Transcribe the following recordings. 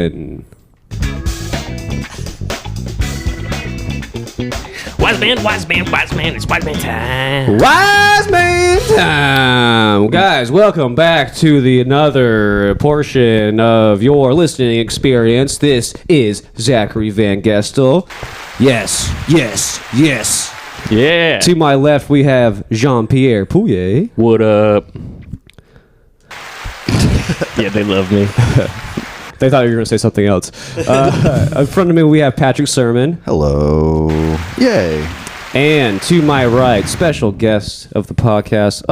And Wise man, it's wise man time. Wise Man time! Guys, welcome back to another portion of your listening experience. This is Zachary Van Gestel. Yes. Yeah. To my left, we have Jean-Pierre Pouillet. What up? Yeah, they love me. They thought you were going to say something else. In front of me, we have Patrick Sermon. Hello. Yay. And to my right, special guest of the podcast.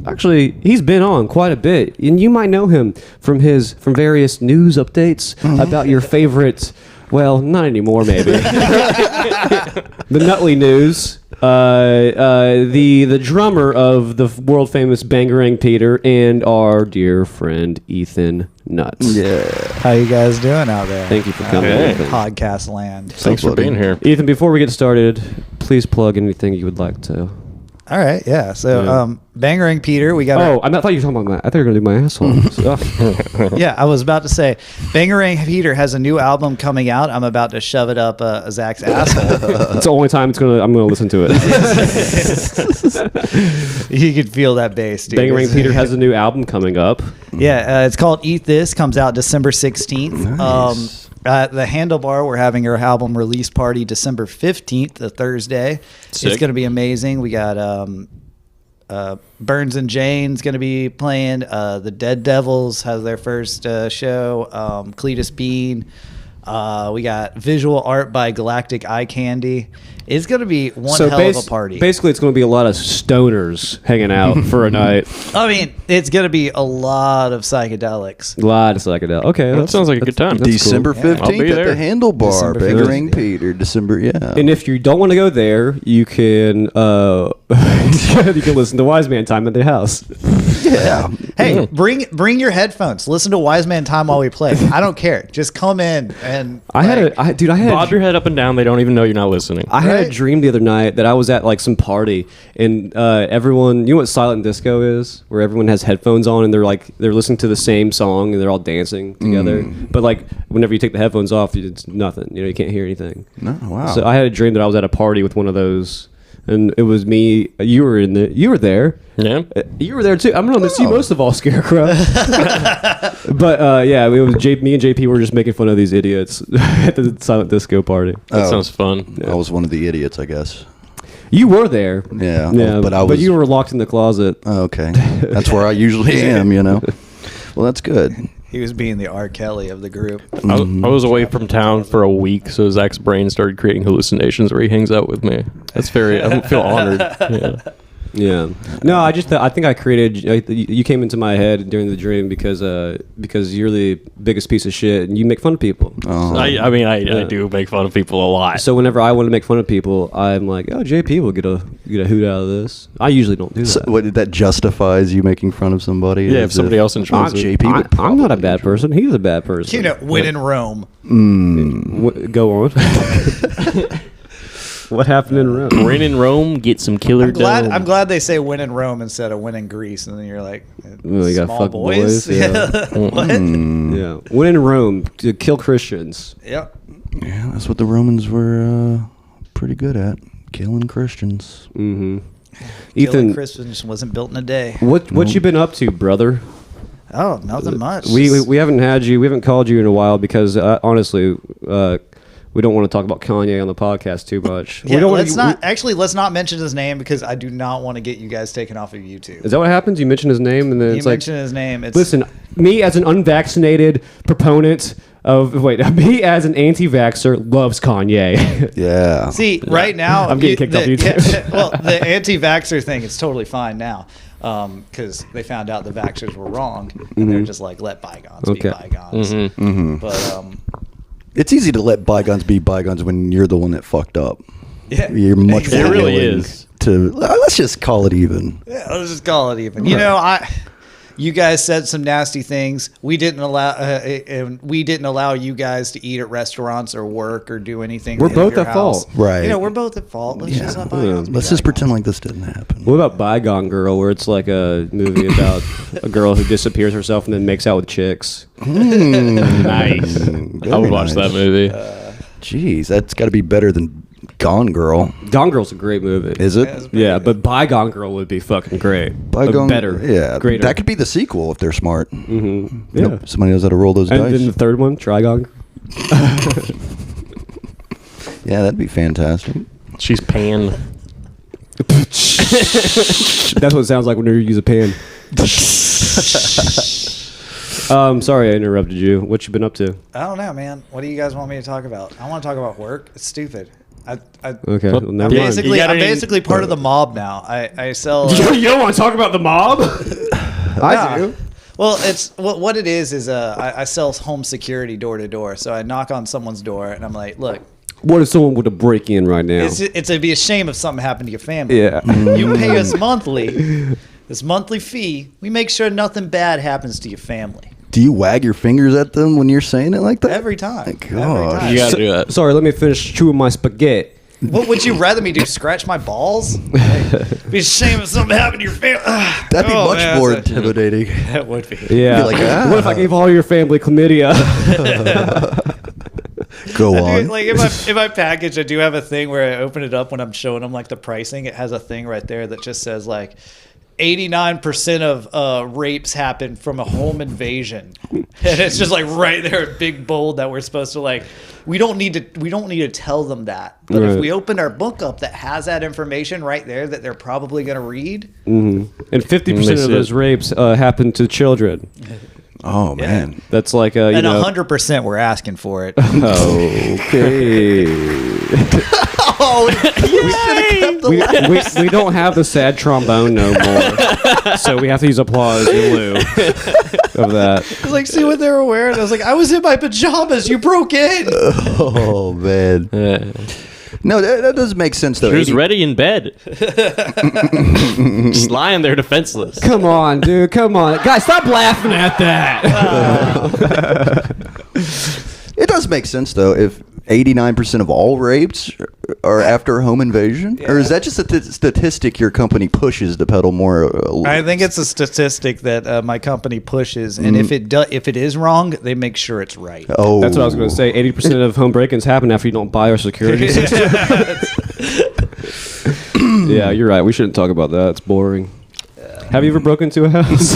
Actually, he's been on quite a bit, and you might know him from various news updates about your favorite. Well, not anymore, maybe. The Nutley News. The drummer of the world famous Bangarang Peter and our dear friend Ethan Nutt. Yeah. How you guys doing out there? Thank you for coming. Hey. Ethan. Podcast land. Thanks for being here. Ethan, before we get started, please plug anything you would like to. All right, yeah. So, Yeah. Bangarang Peter, we got. Oh, I thought you were talking about my. I thought you were gonna do my asshole. Yeah, I was about to say, Bangarang Peter has a new album coming out. I'm about to shove it up Zach's asshole. It's the only time I'm gonna listen to it. You could feel that bass, dude. Bangarang Peter has a new album coming up. Yeah, it's called Eat This. Comes out December 16th. Nice. The Handlebar, we're having our album release party December 15th, the Thursday. Sick. It's going to be amazing. We got Burns and Jane's going to be playing. The Dead Devils has their first show. Cletus Bean. We got visual art by Galactic Eye Candy. It's going to be one hell of a party. Basically, it's going to be a lot of stoners hanging out for a night. I mean, it's going to be a lot of psychedelics. A lot of psychedelic. Okay, That sounds like a good time. that's December cool. 15th I'll be at there. the Handlebar. December Bangarang 15th. Peter. December, yeah. And if you don't want to go there, you can you can listen to Wise Man Time at their house. yeah. Hey, bring your headphones. Listen to Wise Man Time while we play. I don't care. Just come in and I had Bob your head up and down. They don't even know you're not listening. I had a Right. dream the other night that I was at like some party and everyone, you know what silent disco is, where everyone has headphones on and they're listening to the same song and they're all dancing together. But like whenever you take the headphones off, it's nothing. You know, you can't hear anything. No, wow. So I had a dream that I was at a party with one of those, and it was me. You were there. Yeah. You were there too. I'm gonna miss you most of all, Scarecrow. But yeah, it was me and JP were just making fun of these idiots at the silent disco party. That Oh. sounds fun. I was one of the idiots, I guess. You were there. Yeah. Yeah, But you were locked in the closet. Oh, okay. That's where I usually am, you know. Well, that's good. he was being the R. Kelly of the group. I was away from town for a week, so Zach's brain started creating hallucinations where he hangs out with me. That's I feel honored. Yeah. Yeah. No, I think I created. You came into my head during the dream because you're the biggest piece of shit and you make fun of people. Oh. I do make fun of people a lot. So whenever I want to make fun of people, I'm like, oh, JP will get a hoot out of this. I usually don't do that. So, what, that justifies you making fun of somebody? Yeah, as if somebody else enjoys it. JP would I'm not a probably bad enjoy person. He's a bad person. You know, win in Rome. Go on. What happened in Rome? When in Rome, get some killer I'm glad they say win in Rome instead of win in Greece, and then you're like, Well, you got small fuck boys, yeah. What? Yeah. When in Rome, to kill Christians. Yep. Yeah, that's what the Romans were pretty good at, killing Christians. Mm-hmm. Killing Ethan, Christians wasn't built in a day. what you been up to, brother? Oh, nothing much. We haven't had you. We haven't called you in a while because honestly, we don't want to talk about Kanye on the podcast too much. Yeah, we don't let's not mention his name because I do not want to get you guys taken off of YouTube. Is that what happens? You mention his name and then You it's like, mention his name. It's, listen, me as an unvaccinated proponent me as an anti-vaxxer loves Kanye. Yeah. See, right now, I'm getting kicked off YouTube. Well, the anti-vaxxer thing is totally fine now because they found out the vaxxers were wrong, and they're just like, let bygones be bygones. But It's easy to let bygones be bygones when you're the one that fucked up. yeah, You're much exactly. more It really willing is. to let's just call it even. Yeah, let's just call it even. You know, You guys said some nasty things. We didn't allow you guys to eat at restaurants or work or do anything. We're in both your at fault. house. Right. You know, we're both at fault. Let's just let bygones be Let's just bygones. pretend like this didn't happen. What about Bygone Girl, where it's like a movie about a girl who disappears herself and then makes out with chicks? Nice. I would watch that movie. Jeez, that's got to be better than Gone Girl. Gone Girl's a great movie. Is it? Yeah, but Bygone Girl would be fucking great. Bygone, better. Yeah, Greater. that could be the sequel if they're smart. Mm-hmm. Yeah. Nope, somebody knows how to roll those And dice. then the third one, Trigon. Yeah, that'd be fantastic. She's Pan. That's what it sounds like when you use a pan. Sorry I interrupted you. What you been up to? I don't know, man. What do you guys want me to talk about? I want to talk about work. It's stupid. Okay, well, I'm never mind. You got I'm any- basically part of the mob now. I sell. You don't want to talk about the mob? I do. Well, it's what it is I sell home security door to door. So I knock on someone's door and I'm like, look, What if someone were to break in right now? it'd be a shame if something happened to your family. Yeah. You pay us monthly, this monthly fee. We make sure nothing bad happens to your family Do you wag your fingers at them when you're saying it like that? every time. My gosh. Every time. You gotta do that. Sorry, let me finish chewing my spaghetti. What would you rather me do? Scratch my balls? Be a shame if something happened to your family. That'd be much more intimidating. That would be. Yeah. Be like, What if I gave all your family chlamydia? Go I do, on. like in my package, I do have a thing where I open it up when I'm showing them like the pricing. It has a thing right there that just says like 89% of rapes happen from a home invasion, and it's just like right there, big bold that we're supposed to like. We don't need to tell them that, but Right. if we open our book up that has that information right there that they're probably going to read. And 50% of those rapes happen to children. Oh, man. That's like you And know. 100% we're asking for it. Okay. we don't have the sad trombone no more, so we have to use applause in lieu of that. I was like, see what they were wearing? I was like, I was in my pajamas. You broke in. Oh, man. No, that does make sense, though. She was 80 ready in bed. Just lying there defenseless. Come on, dude. Come on, guys. Stop laughing at that. It does make sense, though, if 89% of all rapes are after home invasion? Or is that just a statistic your company pushes to peddle more? I think it's a statistic that my company pushes, and if it is wrong, they make sure it's right. Oh. That's what I was going to say. 80% of home break-ins happen after you don't buy our security system. Yeah, you're right. We shouldn't talk about that. It's boring. Have you ever broken into a house?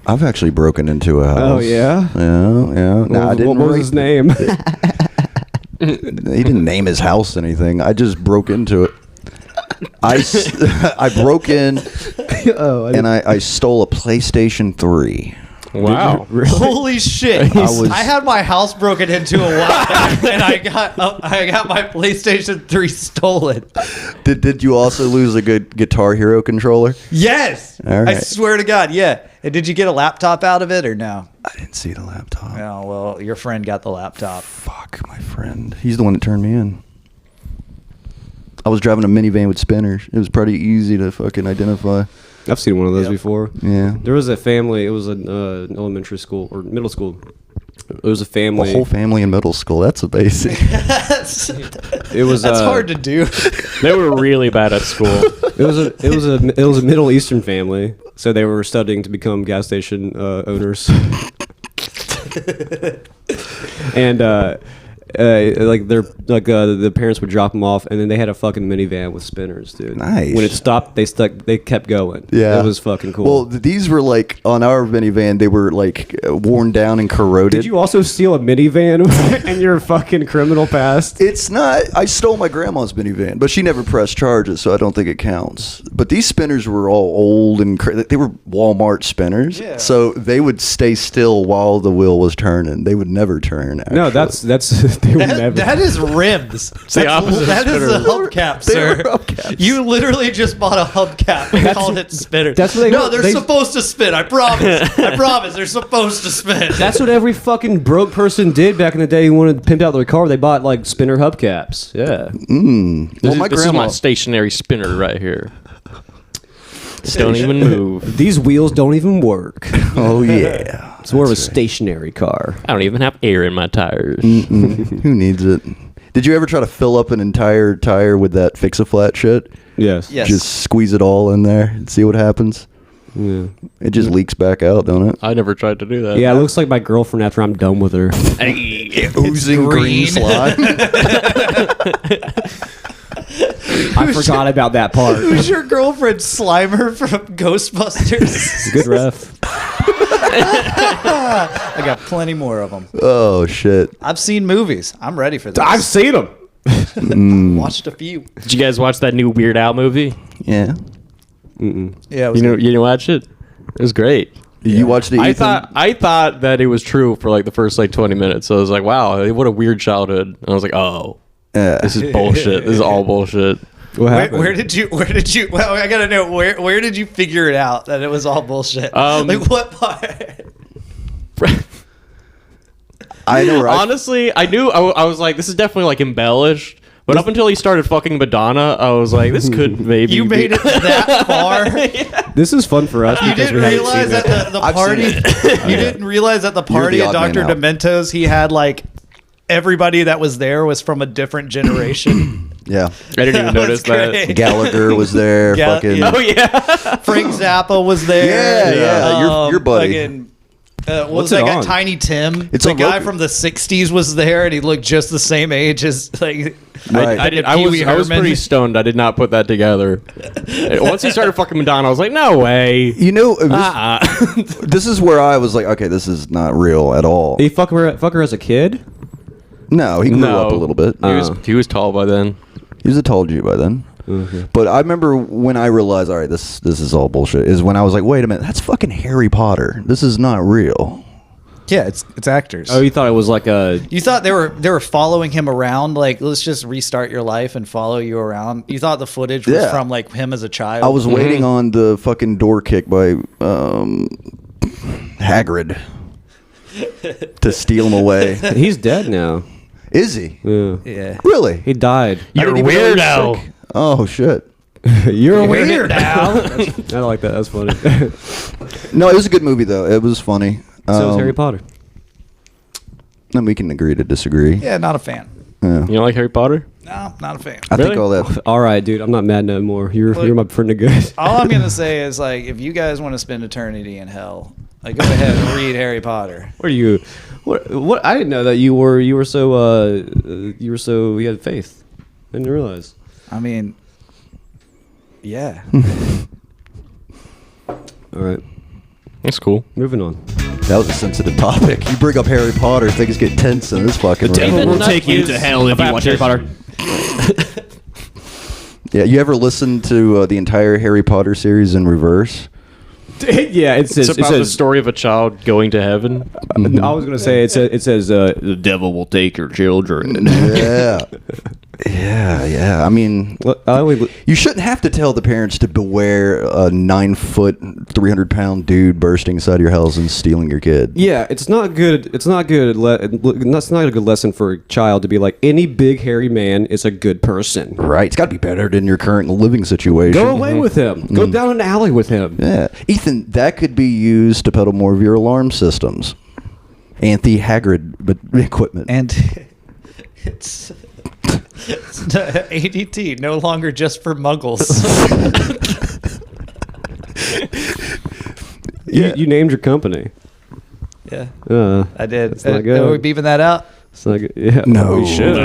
I've actually broken into a house. Oh, yeah? Yeah. No, I didn't. What was his name? He didn't name his house anything. I just broke into it. I broke in and I stole a PlayStation 3. Wow. Holy shit! was- I had my house broken into a while, and I got my PlayStation 3 stolen. Did you also lose a good Guitar Hero controller? Yes, All I right. swear to God, yeah. And did you get a laptop out of it or no? I didn't see the laptop. Oh well, your friend got the laptop. Fuck, my friend. He's the one that turned me in. I was driving a minivan with spinners. It was pretty easy to fucking identify. I've seen one of those before. Yeah. There was a family. It was an elementary school or middle school. It was a family. A whole family in middle school. That's a basic. It was. That's hard to do. They were really bad at school. It was a Middle Eastern family, so they were studying to become gas station owners. And the parents would drop them off, and then they had a fucking minivan with spinners, dude. Nice. When it stopped, they kept going. Yeah. It was fucking cool. Well, these were like, on our minivan, they were like worn down and corroded. did you also steal a minivan in your fucking criminal past? It's not. I stole my grandma's minivan, but she never pressed charges, so I don't think it counts. But these spinners were all old and they were Walmart spinners, Yeah. so they would stay still while the wheel was turning. They would never turn. Actually. No, that's they would never. That is rims. the opposite of That is spinner. a hubcap, They sir. were hubcaps. You literally just bought a hubcap and called it spinner. that's what they No, were- they're they- supposed to spin. I promise. I promise. They're supposed to spin. That's what every fucking broke person did back in the day who wanted to pimp out their car. They bought like spinner hubcaps. Yeah. Well, my This is grandma. my stationary spinner right here. Just don't even move. These wheels don't even work. Oh yeah. It's more of a stationary car. I don't even have air in my tires. Who needs it? Did you ever try to fill up an entire tire with that Fix-A-Flat shit? Yes. Yes. Just squeeze it all in there and see what happens. Yeah. It just leaks back out, don't it? I never tried to do that. Yeah, it looks like my girlfriend after I'm done with her. Oozing green slime. I forgot about that part. Who's your girlfriend, Slimer from Ghostbusters? Good ref. I got plenty more of them. Oh shit. I've seen movies. I'm ready for this. I've seen them. watched a few. Did you guys watch that new Weird Al movie? Yeah. Yeah, it was You didn't watch it? It was great. Did you watch the Ethan? I thought that it was true for like the first like 20 minutes. So I was like, wow, what a weird childhood. And I was like, oh, Yeah. this is bullshit. This is all bullshit. What happened? Where did you? Well, I gotta know where did you figure it out that it was all bullshit? Like what part? I know, right? Honestly, I knew I was like, this is definitely like embellished. But up until he started fucking Madonna, I was like, this could maybe. You made it that far. This is fun for us You because didn't we haven't realize seen that it. the I've party. seen it. You didn't realize at the party the at odd Dr. man out. Demento's, he had like everybody that was there was from a different generation. Yeah. I didn't even That notice was great. that. Gallagher was there. Yeah, fucking. yeah. Oh yeah. Frank Zappa was there. Yeah. Your buddy. Fucking, what What's was that it guy? on? Tiny Tim. It's the on guy Roku. from the '60s was there, and he looked just the same age as like. Right. I was pretty stoned. I did not put that together. Once he started fucking Madonna, I was like, no way. You know, this is where I was like, okay, this is not real at all. He fuck her as a kid? No, he grew up a little bit. He was tall by then. He was a tall Jew by then. But I remember when I realized, all right, this is all bullshit, is when I was like, wait a minute, that's fucking Harry Potter. This is not real. Yeah, it's actors. Oh, you thought it was like a... You thought they were following him around, like let's just restart your life and follow you around. You thought the footage was Yeah. from like him as a child. I was waiting on the fucking door kick by Hagrid to steal him away. He's dead now. Is he? Yeah. yeah. Really? He died. You're didn't even know he was weirdo. sick. Oh, shit. You're a weird now. I like that. That's funny. No, it was a good movie, though. It was funny. So is Harry Potter. Then we can agree to disagree. Yeah, not a fan. Yeah. You don't like Harry Potter? No, not a fan. I think Really? all that. All right, dude. I'm not mad no more. You're my friend of good. All I'm gonna say is like, if you guys want to spend eternity in hell, like go ahead and read Harry Potter. What are you? What? I didn't know that you were so you had faith. I didn't realize. I mean, yeah. All right, That's cool. moving on. That was a sensitive topic. You bring up Harry Potter, things get tense in this fucking room. devil will take you to hell if you watch Harry Potter. Yeah, you ever listened to the entire Harry Potter series in reverse? Yeah, it says. It's about the story of a child going to heaven. I was gonna say it says the devil will take your children. Yeah. Yeah. I mean, Well, I only, you shouldn't have to tell the parents to beware a 9 foot, 300-pound dude bursting inside your house and stealing your kid. yeah, it's not good. It's not good. That's not a good lesson for a child to be like any big hairy man is a good person. Right. It's got to be better than your current living situation. Go away with him. Go down an alley with him. Yeah. Ethan, that could be used to peddle more of your alarm systems. Anti-Hagrid equipment. And it's ADT, no longer just for muggles. You named your company. Yeah, Uh, I did. That's not good. Are we beeping that out? it's not good. Yeah. No. we should.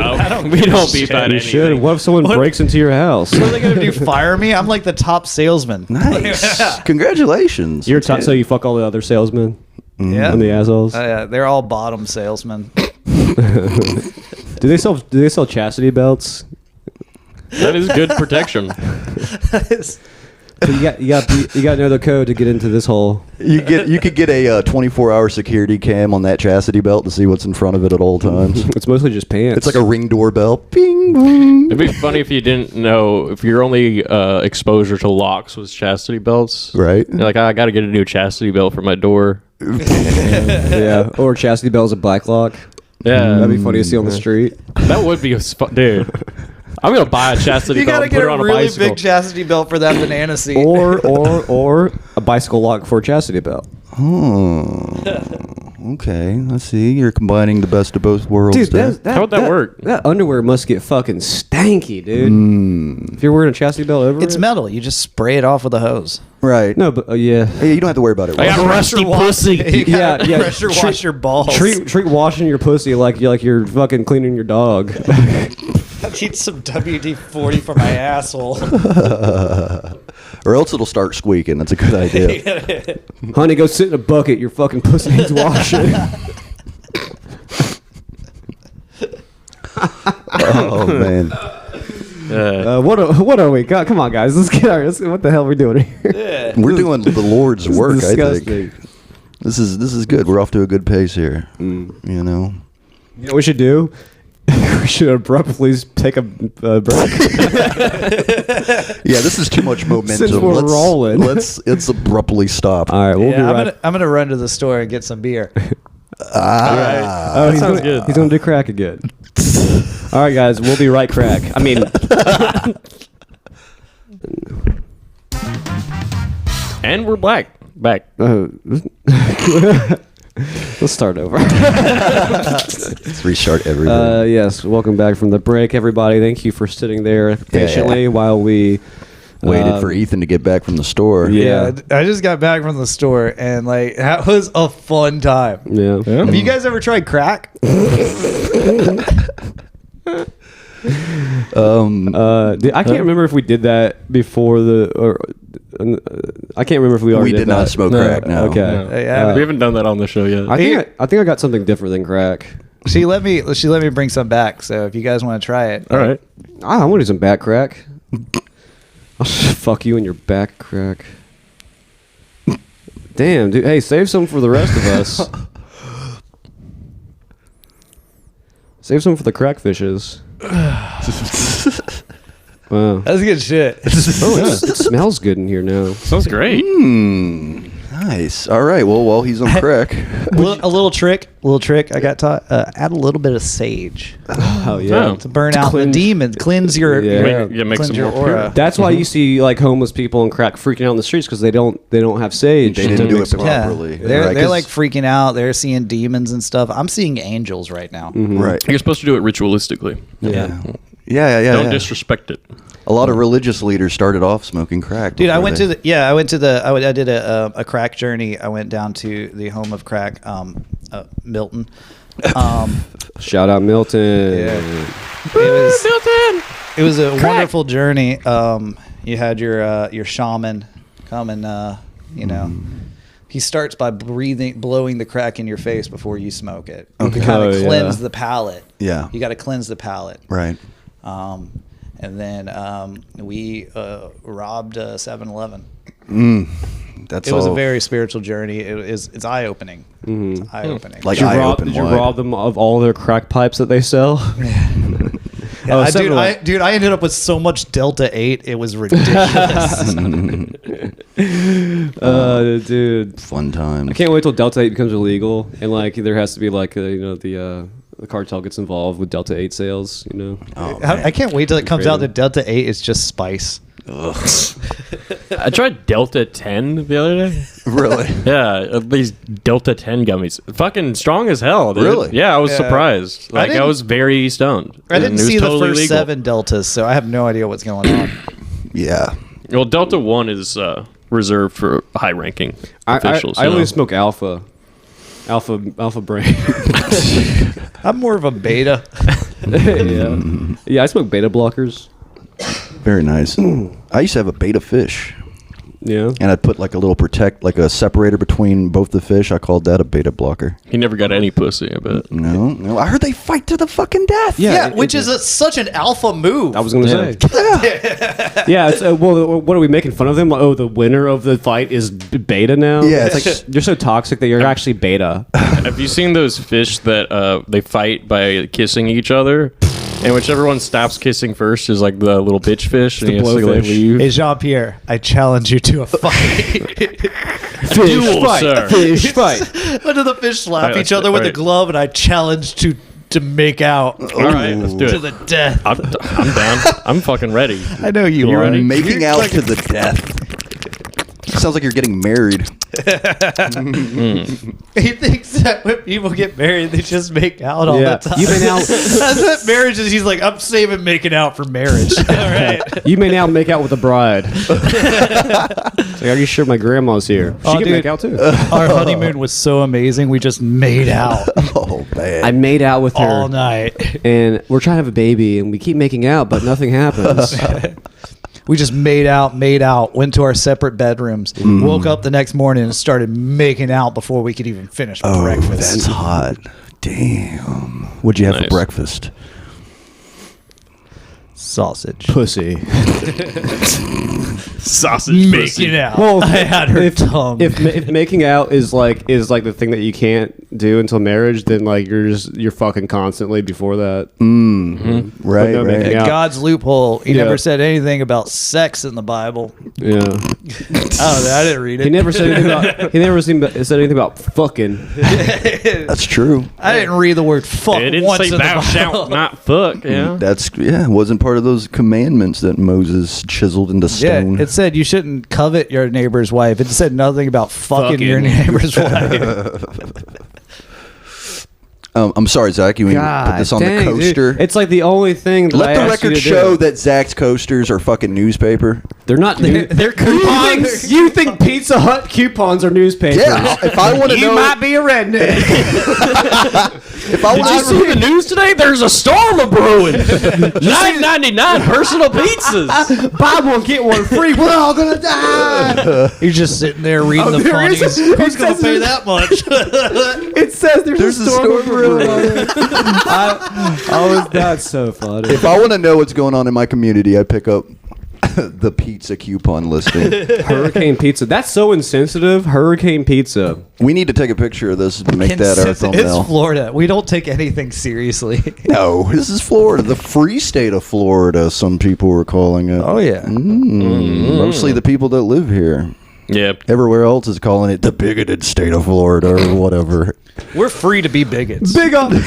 We don't beep at You should. anything. What if someone breaks into your house? What are they gonna do? Fire me? I'm like the top salesman. Nice. Congratulations. You're so you fuck all the other salesmen Yeah. and the assholes. Yeah, they're all bottom salesmen. Do they sell chastity belts? That is good protection. So you got to know the code to get into this hole. You could get a 24-hour security cam on that chastity belt to see what's in front of it at all times. It's mostly just pants. It's like a ring doorbell. Bing, boom. It'd be funny if you didn't know, if your only exposure to locks was chastity belts. Right. You're like, I got to get a new chastity belt for my door. yeah, or chastity belts a black lock. Yeah. That'd be funny to see on the street. That would be dude. I'm gonna buy a chastity You belt gotta and get put it a on a really bicycle. big chastity belt for that banana seat. or a bicycle lock for a chastity belt. Oh, okay. Let's see. You're combining the best of both worlds. Dude, there. How would that work? That underwear must get fucking stanky, dude. If you're wearing a chastity belt over It's it. metal. You just spray it off with a hose. Right. No, but yeah. Hey, you don't have to worry about it. I got rusty pussy. You Yeah, gotta yeah. pressure wash your balls. Treat washing your pussy like you're fucking cleaning your dog. I need some WD-40 for my asshole. Or else it'll start squeaking. That's a good idea. Honey, go sit in a bucket. Your fucking pussy needs washing. Oh man. What are we? God, come on, guys. What the hell are we doing here? We're doing the Lord's work, I Disgusting. think. This is good. We're off to a good pace here. You know. You know what we should do? We should abruptly take a break. Yeah, this is too much momentum. Since we're rolling. Let's abruptly stop. All right, we'll be right. I'm gonna run to the store and get some beer. Oh, he's sounds gonna, good. He's gonna do crack again. All right, guys, we'll be right crack. I mean, And we're back. let's start over. Let's restart everything. Yes, welcome back from the break, everybody. Thank you for sitting there patiently while we Waited for Ethan to get back from the store. Yeah. I just got back from the store and like that was a fun time. Yeah. Have you guys ever tried crack? I can't remember if we did that before I can't remember if we already We did not that. smoke crack, no. Okay. Yeah. We haven't done that on the show yet. I think I got something different than crack. She let me bring some back. So if you guys want to try it, All right. I want to do some back crack. I'll fuck you in your back crack. Damn, dude. Hey, save some for the rest of us. Save some for the crack fishes. Wow. that's good shit. Oh, it smells good in here now. Sounds great. Nice. All right. Well, while he's on crack. a little trick I got taught. Add a little bit of sage Oh yeah. Oh. to burn out the cleanse- demons, cleanse your Yeah. Makes cleanse it your more aura. pure. That's why you see like homeless people and crack freaking out on the streets because they don't have sage. They didn't to do mix it with- properly. They're Right, 'cause- like freaking out. They're seeing demons and stuff. I'm seeing angels right now. Right. You're supposed to do it ritualistically. Yeah. Yeah. Don't disrespect it. A lot of religious leaders started off smoking crack. Dude, I before went they- to the I did a crack journey. I went down to the home of crack, Milton. Shout out Milton. It was a wonderful journey. You had your shaman come and he starts by blowing the crack in your face before you smoke it. Okay. To kind Oh, of yeah. cleanse the palate. Yeah. You got to cleanse the palate. Right. And then we robbed 7-Eleven. That's It was all. a very spiritual journey. It's eye opening. It's eye opening. Like Did you, eye rob, open did you wide. rob them of all their crack pipes that they sell? Oh, dude, I ended up with so much Delta 8, it was ridiculous. Dude. Fun times. I can't wait till Delta 8 becomes illegal and like there has to be like the cartel gets involved with Delta 8 sales, you know. Oh, I can't wait till it comes out Creative. that Delta 8 is just spice. I tried Delta 10 the other day. Really? Yeah, these Delta 10 gummies. Fucking strong as hell, dude. Really? Yeah, I was Yeah. surprised. Like, I didn't- was very stoned. I And didn't it was see totally the first legal. 7 Deltas, so I have no idea what's going on. Yeah. Well, Delta 1 is reserved for high-ranking officials. I you only know? smoke alpha brain. I'm more of a beta. Yeah, I smoke beta blockers. Very nice. I used to have a beta fish. Yeah. And I'd put like a little like a separator between both the fish. I called that a beta blocker. He never got any pussy, I bet. No. I heard they fight to the fucking death. Yeah, which is such an alpha move. I was gonna say. Yeah. It's, well, what are we making fun of them? Oh, the winner of the fight is beta now. Yeah, it's it's like you're so toxic that you're actually beta. Have you seen those fish that they fight by kissing each other? And whichever one stops kissing first is like the little bitch fish. And the he has to like blowfish. leave. Hey, Jean-Pierre, I challenge you to a fight. Duel, sir. Fish fight. When do the fish slap Alright, each other with a alright. glove, and I challenge to to make out. All right, let's do To it. the death. I'm down. I'm fucking ready. I know you You are. ready? Making out to the death. Sounds like you're getting married. He thinks that when people get married, they just make out all Yeah. the time. You may now- That's what marriage is. He's like, I'm saving making out for marriage. All right. You may now make out with the bride. It's like, are you sure my grandma's here? She can dude. make out too. Our honeymoon was so amazing. We just made out Oh man. I made out with her. all night. And we're trying to have a baby, and we keep making out, but nothing happens. We just made out, went to our separate bedrooms, woke up the next morning and started making out before we could even finish breakfast. That's hot. Damn. What'd you have for Nice. breakfast? Sausage. Pussy. Sausage Making out. Well, I had her if, tongue. If making out is like the thing that you can't do until marriage, then like you're fucking constantly before that. Right, no right. making out. God's loophole. He Yeah. never said anything about sex in the Bible. Yeah. I didn't read it. He never said anything about. He never said anything about fucking. That's true. I didn't read the word fuck It didn't once say in the thou Bible. shalt not fuck. Yeah. That's it wasn't part of those commandments that Moses chiseled into Yeah, stone. it said you shouldn't covet your neighbor's wife. It said nothing about fucking your neighbor's wife. I'm sorry, Zach. You mean put this on dang, the coaster? dude. It's like the only thing that Let I the asked you record to show do. that Zach's coasters are fucking newspaper. They're not. They're coupons. You think Pizza Hut coupons are newspapers? Yeah, if I want to You know, might be a redneck. if I want Did you to see the news today? There's a storm a brewing. $9.99 personal pizzas. Buy one get one free. We're all gonna die. You're just sitting there reading the there is funnies. a- Who's it going to says pay it- that much? It says there's a storm brewing. That's so funny. if I want to know what's going on in my community, I pick up the pizza coupon listing. Hurricane Pizza. That's so insensitive. Hurricane Pizza. We need to take a picture of this and make that our thumbnail. It's Florida. We don't take anything seriously. No, this is Florida, the free state of Florida. Some people were calling it. Oh, yeah. Mostly the people that live here. Yeah. Everywhere else is calling it the bigoted state of Florida or whatever. We're free to be bigots. Big up. And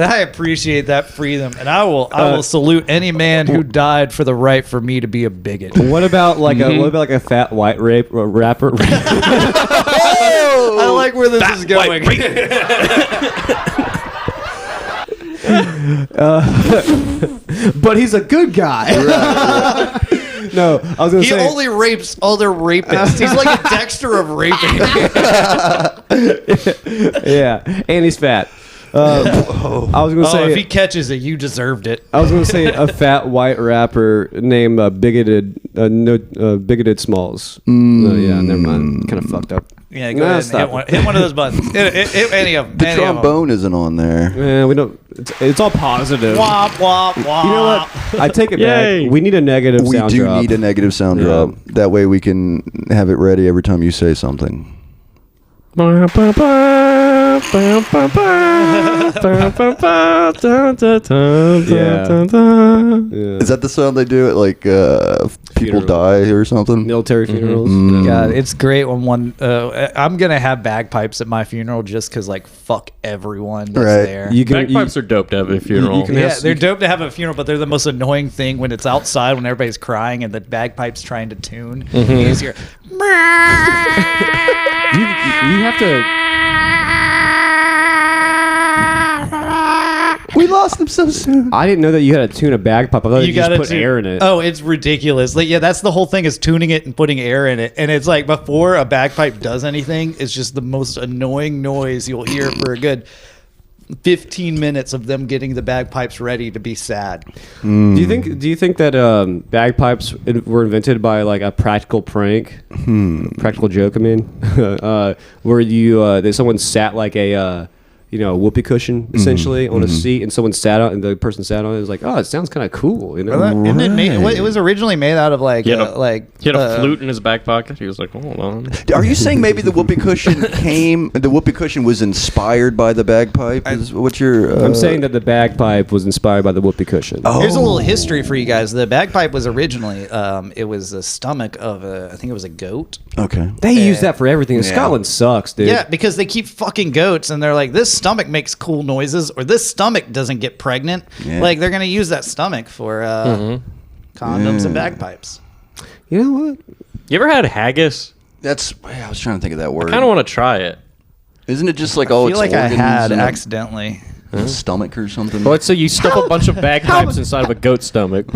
I appreciate that freedom. And I will salute any man who died for the right for me to be a bigot. What about like a fat white rapper? I like where this is going. But he's a good guy. No, I was gonna He say. only rapes other rapists. He's like a Dexter of raping. Yeah, and he's fat. I was gonna Oh, say. if he catches it, you deserved it. I was gonna say a fat white rapper named Bigoted Smalls. Yeah, never mind. Kind of fucked up. Yeah, go Nah, ahead and stop hit one of those buttons. Hit any of them. The trombone isn't on there. Yeah, we don't. It's all positive. Wop, wop, wop. You know what? I take it Yay. back. We need a negative We sound do drop. need a negative sound Yeah. drop. That way we can have it ready every time you say something. Yeah. Yeah. Is that the sound they do at like people Funeral. die or something? Military funerals? God, it's great when one. I'm gonna have bagpipes at my funeral just because, like, fuck everyone that's Right. there. You can, Bagpipes are dope to have at a funeral. you can Yeah, have- they're dope to have at a funeral, but they're the most annoying thing when it's outside when everybody's crying and the bagpipes trying to tune. You just hear, you have to. We lost them so soon. I didn't know that you had to tune a bagpipe. I thought you just gotta put air in it. Oh, it's ridiculous. Like, yeah, that's the whole thing is tuning it and putting air in it. And it's like before a bagpipe does anything, it's just the most annoying noise you'll hear for a good 15 minutes of them getting the bagpipes ready to be sad. Do you think that bagpipes were invented by like a practical prank, practical joke? I mean, where someone sat like a a whoopee cushion essentially on a seat, and someone sat on, and the person sat on it. It was like, oh, it sounds kind of cool, you know? Isn't it made, it was originally made out of like He had he had a uh, flute in his back pocket. He was like, hold on. Are you saying maybe the whoopee cushion was inspired by the bagpipe? Is what you're? I'm saying that the bagpipe was inspired by the whoopee cushion. Oh. Here's a little history for you guys. The bagpipe was originally it was the stomach of I think it was a goat. Okay. They use that for everything. Yeah. Scotland sucks, dude. Yeah, because they keep fucking goats, and they're like, this stomach makes cool noises, or this stomach doesn't get pregnant. Yeah. Like they're gonna use that stomach for condoms and bagpipes. You know what? You ever had haggis? I was trying to think of that word. I kind of want to try it. Isn't it just like I all feel its like I organs had in accidentally. the stomach or something? Well, let's say you stuff a bunch of bagpipes inside of a goat's stomach.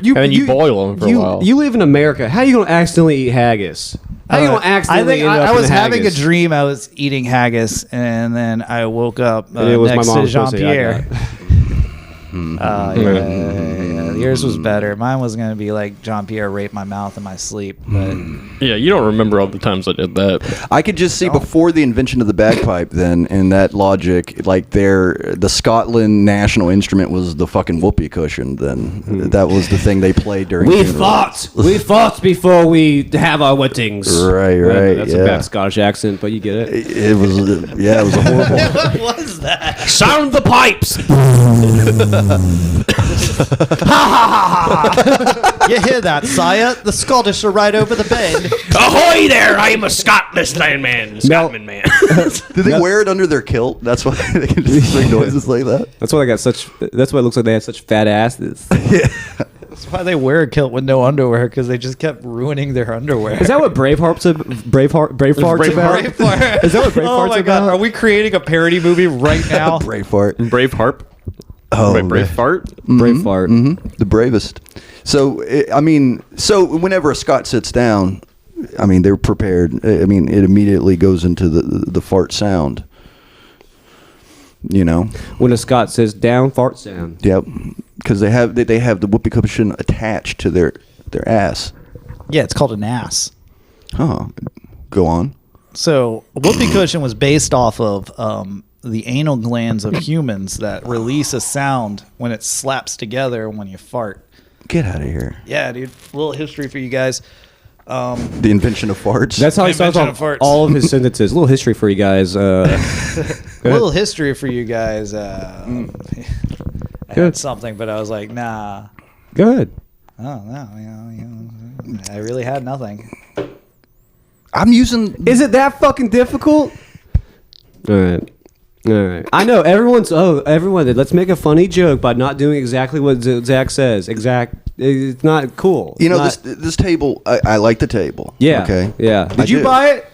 You, And then you boil 'em for a while. You live in America. How are you going to accidentally eat haggis? How are you going to I accidentally think end up I was in having a haggis? dream. I was eating haggis, and then I woke up And it was next my to mom's Jean pussy I Pierre. got. Yours was better. Mine was gonna be like Jean Pierre raped my mouth in my sleep, but Yeah, you don't remember all the times I did that. I could just see before the invention of the bagpipe, then, in that logic, like the Scotland national instrument was the fucking whoopee cushion. Then that was the thing they played during. We funerals. fought. We fought before we have our weddings. Right. That's yeah. a bad Scottish accent, but you get it. It was, yeah, it was a horrible. what was that? Sound the pipes. You hear that, sire? The Scottish are right over the bend. Ahoy there! I am a Scottish man. Scotland man. Did they wear it under their kilt? That's why they can just make noises like that. That's why they got such. That's why it looks like they have such fat asses. That's why they wear a kilt with no underwear, because they just kept ruining their underwear. Is that what Braveheart's about? Braveheart? Is that what Braveheart's Oh my god! about? Are we creating a parody movie right now? Braveheart. Brave harp. Oh, Right, brave fart. Braveheart. The bravest. So so whenever a Scot sits down, I mean, they're prepared. I mean, it immediately goes into the fart sound. You know. When a Scot says down, fart sound. Yep. Because they have the whoopee cushion attached to their ass. Yeah, it's called an ass. Oh, go on. So whoopee cushion was based off of the anal glands of humans that release a sound when it slaps together when you fart. Get out of here. Yeah, dude. A little history for you guys. The invention of farts. That's how he starts Invention off of farts. all of his sentences. A little history for you guys. A little history for you guys. I had Good. something, but I was like, nah. Good. Oh, no. You know, I really had nothing. I'm using. Is it that fucking difficult? All right. I know everyone. Let's make a funny joke by not doing exactly what Zach says. It's not cool. You know, Not- this table. I like the table. Yeah. Okay. Yeah. I Did you do. buy it?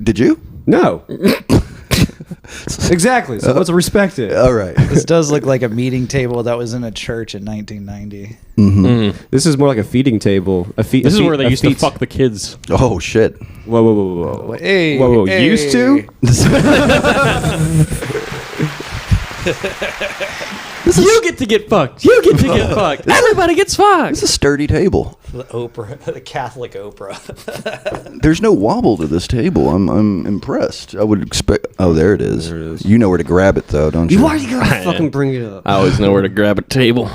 Did you? No. Exactly. So let's respect it. All right. This does look like a meeting table that was in a church in 1990. This is more like a feeding table. This is where they used to fuck the kids. Oh shit. Whoa. Hey, Whoa. hey. Used to? You get to get fucked. You get to get fucked. Everybody gets fucked. It's a sturdy table. The Oprah, the Catholic Oprah. There's no wobble to this table. I'm impressed. I would expect. Oh, there it is. There it is. You know where to grab it though, don't you? Why are you gonna fucking bring it up? I always know where to grab a table.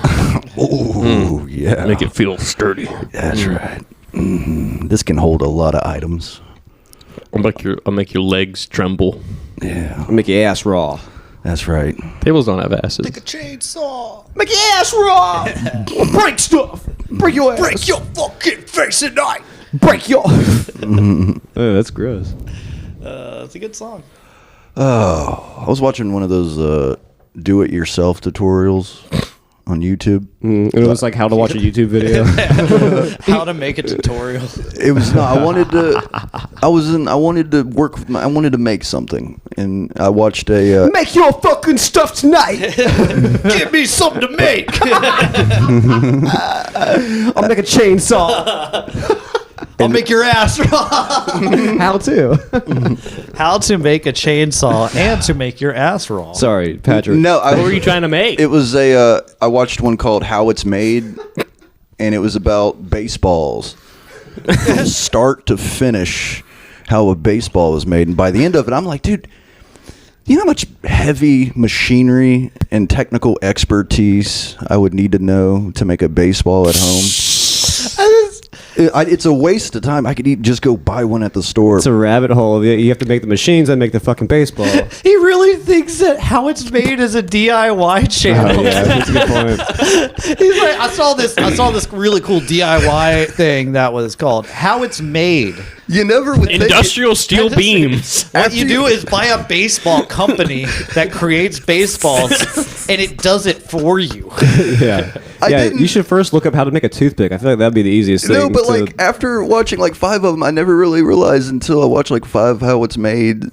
Oh yeah. Make it feel sturdy. That's right. This can hold a lot of items. I'll make your legs tremble. Yeah. Make your ass raw. That's right. Tables don't have asses. Chainsaw. Make your ass raw. Break stuff. Break your ass. Break your fucking face tonight. Break your. Oh, that's gross. It's a good song. Oh, I was watching one of those do-it-yourself tutorials on YouTube. It was like how to watch a YouTube video. How to make a tutorial. It was not. I wanted to work. I wanted to make something, and I watched a. Make your fucking stuff tonight. Give me something to make. I'll make a chainsaw. I'll make your ass raw. How to? How to make a chainsaw and to make your ass raw. Sorry, Patrick. No, What were you trying to make? It was a. I watched one called "How It's Made," and it was about baseballs, from start to finish, how a baseball was made. And by the end of it, I'm like, dude, you know how much heavy machinery and technical expertise I would need to know to make a baseball at home? It's a waste of time. I could just go buy one at the store. It's a rabbit hole. You have to make the machines and make the fucking baseball. He really thinks that How It's Made is a DIY channel. Oh, yeah, that's a good point. He's like, I saw this really cool DIY thing that was called How It's Made. You never would think Industrial steel beams. What you do is buy a baseball company that creates baseballs, and it does it for you. Yeah. I Yeah, didn't- you should first look up how to make a toothpick. I feel like that'd be the easiest thing. No, but to- like after watching like 5 of them, I never really realized until I watched like 5 how it's made,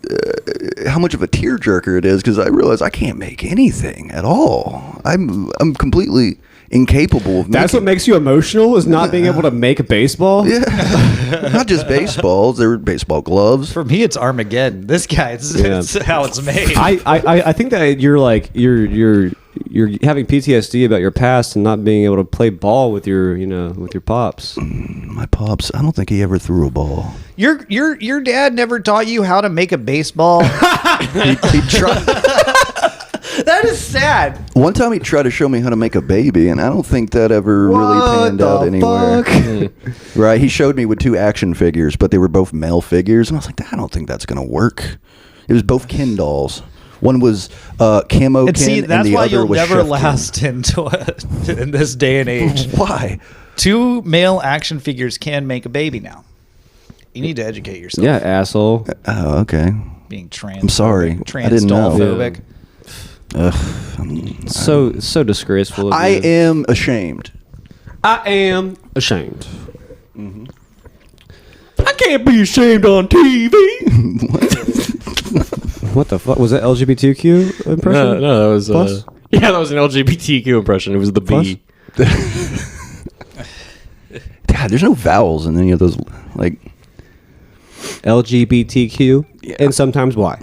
how much of a tearjerker it is. Because I realized I can't make anything at all. I'm completely incapable of. That's what making, makes you emotional, is not being able to make a baseball. Yeah, not just baseballs. They were baseball gloves. For me, it's Armageddon. This guy, it's how it's made. I think that you're having PTSD about your past and not being able to play ball with your pops. My pops. I don't think he ever threw a ball. Your dad never taught you how to make a baseball. He tried. That is sad. One time he tried to show me how to make a baby, and I don't think that ever really panned out anywhere. Right? He showed me with 2 action figures, but they were both male figures, and I was like, I don't think that's gonna work. It was both Ken dolls. One was Camo And Ken, see, and that's the why other you'll was never Chef last in this day and age. Ken. Why? 2 male action figures can make a baby now. You need to educate yourself. Yeah, asshole. Oh, okay. Being trans. I'm sorry. I didn't know. Trans-phobic. So disgraceful. Of I you. am ashamed. I am ashamed. I can't be ashamed on TV. What the fuck was that LGBTQ impression? No, that was Plus? that was an LGBTQ impression. It was the B. God, there's no vowels in any of those. Like, LGBTQ and sometimes Y.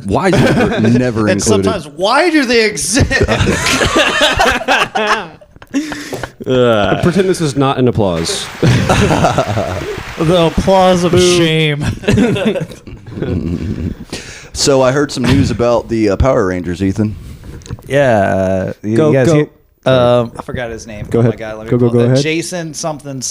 why is it never And included? sometimes, why do they exist? Pretend this is not an applause. The applause of shame. So I heard some news about the Power Rangers, Ethan. Yeah. Go, go. I forgot his name. Go Oh my ahead. god, let me Go pull that. ahead. Jason something.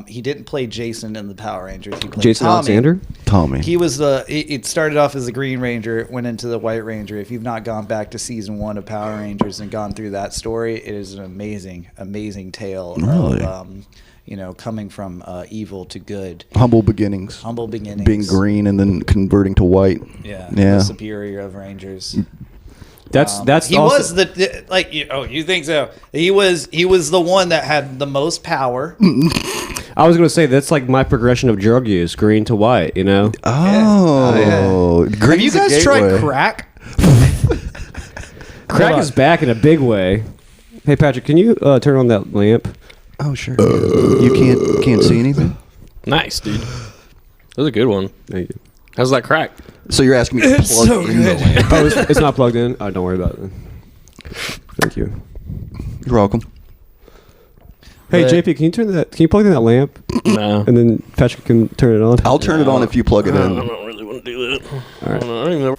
He didn't play Jason in the Power Rangers. He played Jason Tommy. Alexander? Tommy. He was it started off as the Green Ranger, went into the White Ranger. If you've not gone back to season 1 of Power Rangers and gone through that story, it is an amazing tale Really? of coming from evil to good. Humble beginnings. Humble beginnings. Being green and then converting to white. Yeah. Yeah. The superior of Rangers. That's He also, was you think so? He was the one that had the most power. I was gonna say that's like my progression of drug use, green to white. You know, Oh. Have Green's you a guys tried gateway. crack? crack on. is back in a big way. Hey Patrick, can you turn on that lamp? Oh, sure. You can't see anything? Nice, dude. That was a good one. Thank you. How's that crack? So you're asking me to plug in the lamp. Oh, it's not plugged in. Oh, don't worry about it. Thank you. You're welcome. Hey But- JP, can you plug in that lamp No. and then Patrick can turn it on? I'll turn it on if you plug it I in. don't really want to do that. I don't even know.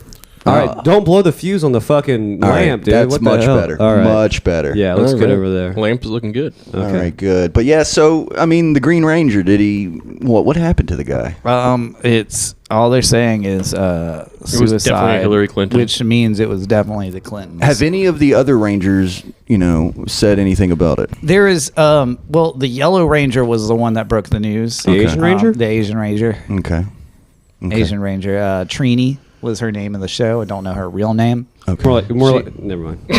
All right, don't blow the fuse on the fucking All right, lamp, dude. that's What the much hell? better. All right. Much better. Yeah, let's All get right. over there. Lamp is looking good. All right, good. But yeah, so I mean, the Green Ranger, did he? What happened to the guy? It's all they're saying is suicide, was definitely Hillary Clinton. which means it was definitely the Clintons. Have any of the other Rangers, said anything about it? There is the Yellow Ranger was the one that broke the news. The Asian Ranger? The Asian Ranger. Okay. Asian Ranger. Trini was her name in the show. I don't know her real name. Okay. More like. Never mind. Go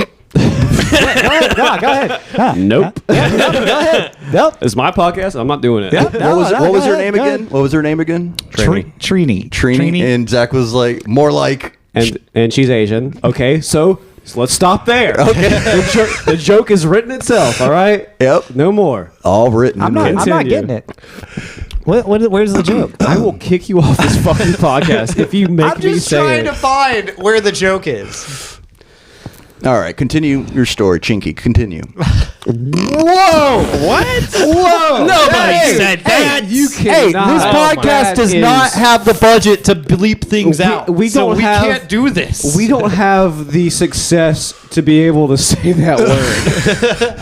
ahead. Nope. Go ahead. Nope. It's my podcast. I'm not doing it. What was her name again? What was her name again? Trini. Trini. And Zach was like, more like. And she's Asian. Okay, so let's stop there. Okay. The joke is written itself. All right. Yep. No more. All written. I'm not Continue. getting it. Where's the joke? I will kick you off this fucking podcast if you make I'm me just say trying it. to find where the joke is. All right, continue your story, Chinky. Continue. Whoa! What? Whoa! Nobody said that. You Hey, cannot. this podcast does not have the budget to bleep things out. We so don't we have- can't do this. We don't have the success to be able to say that word.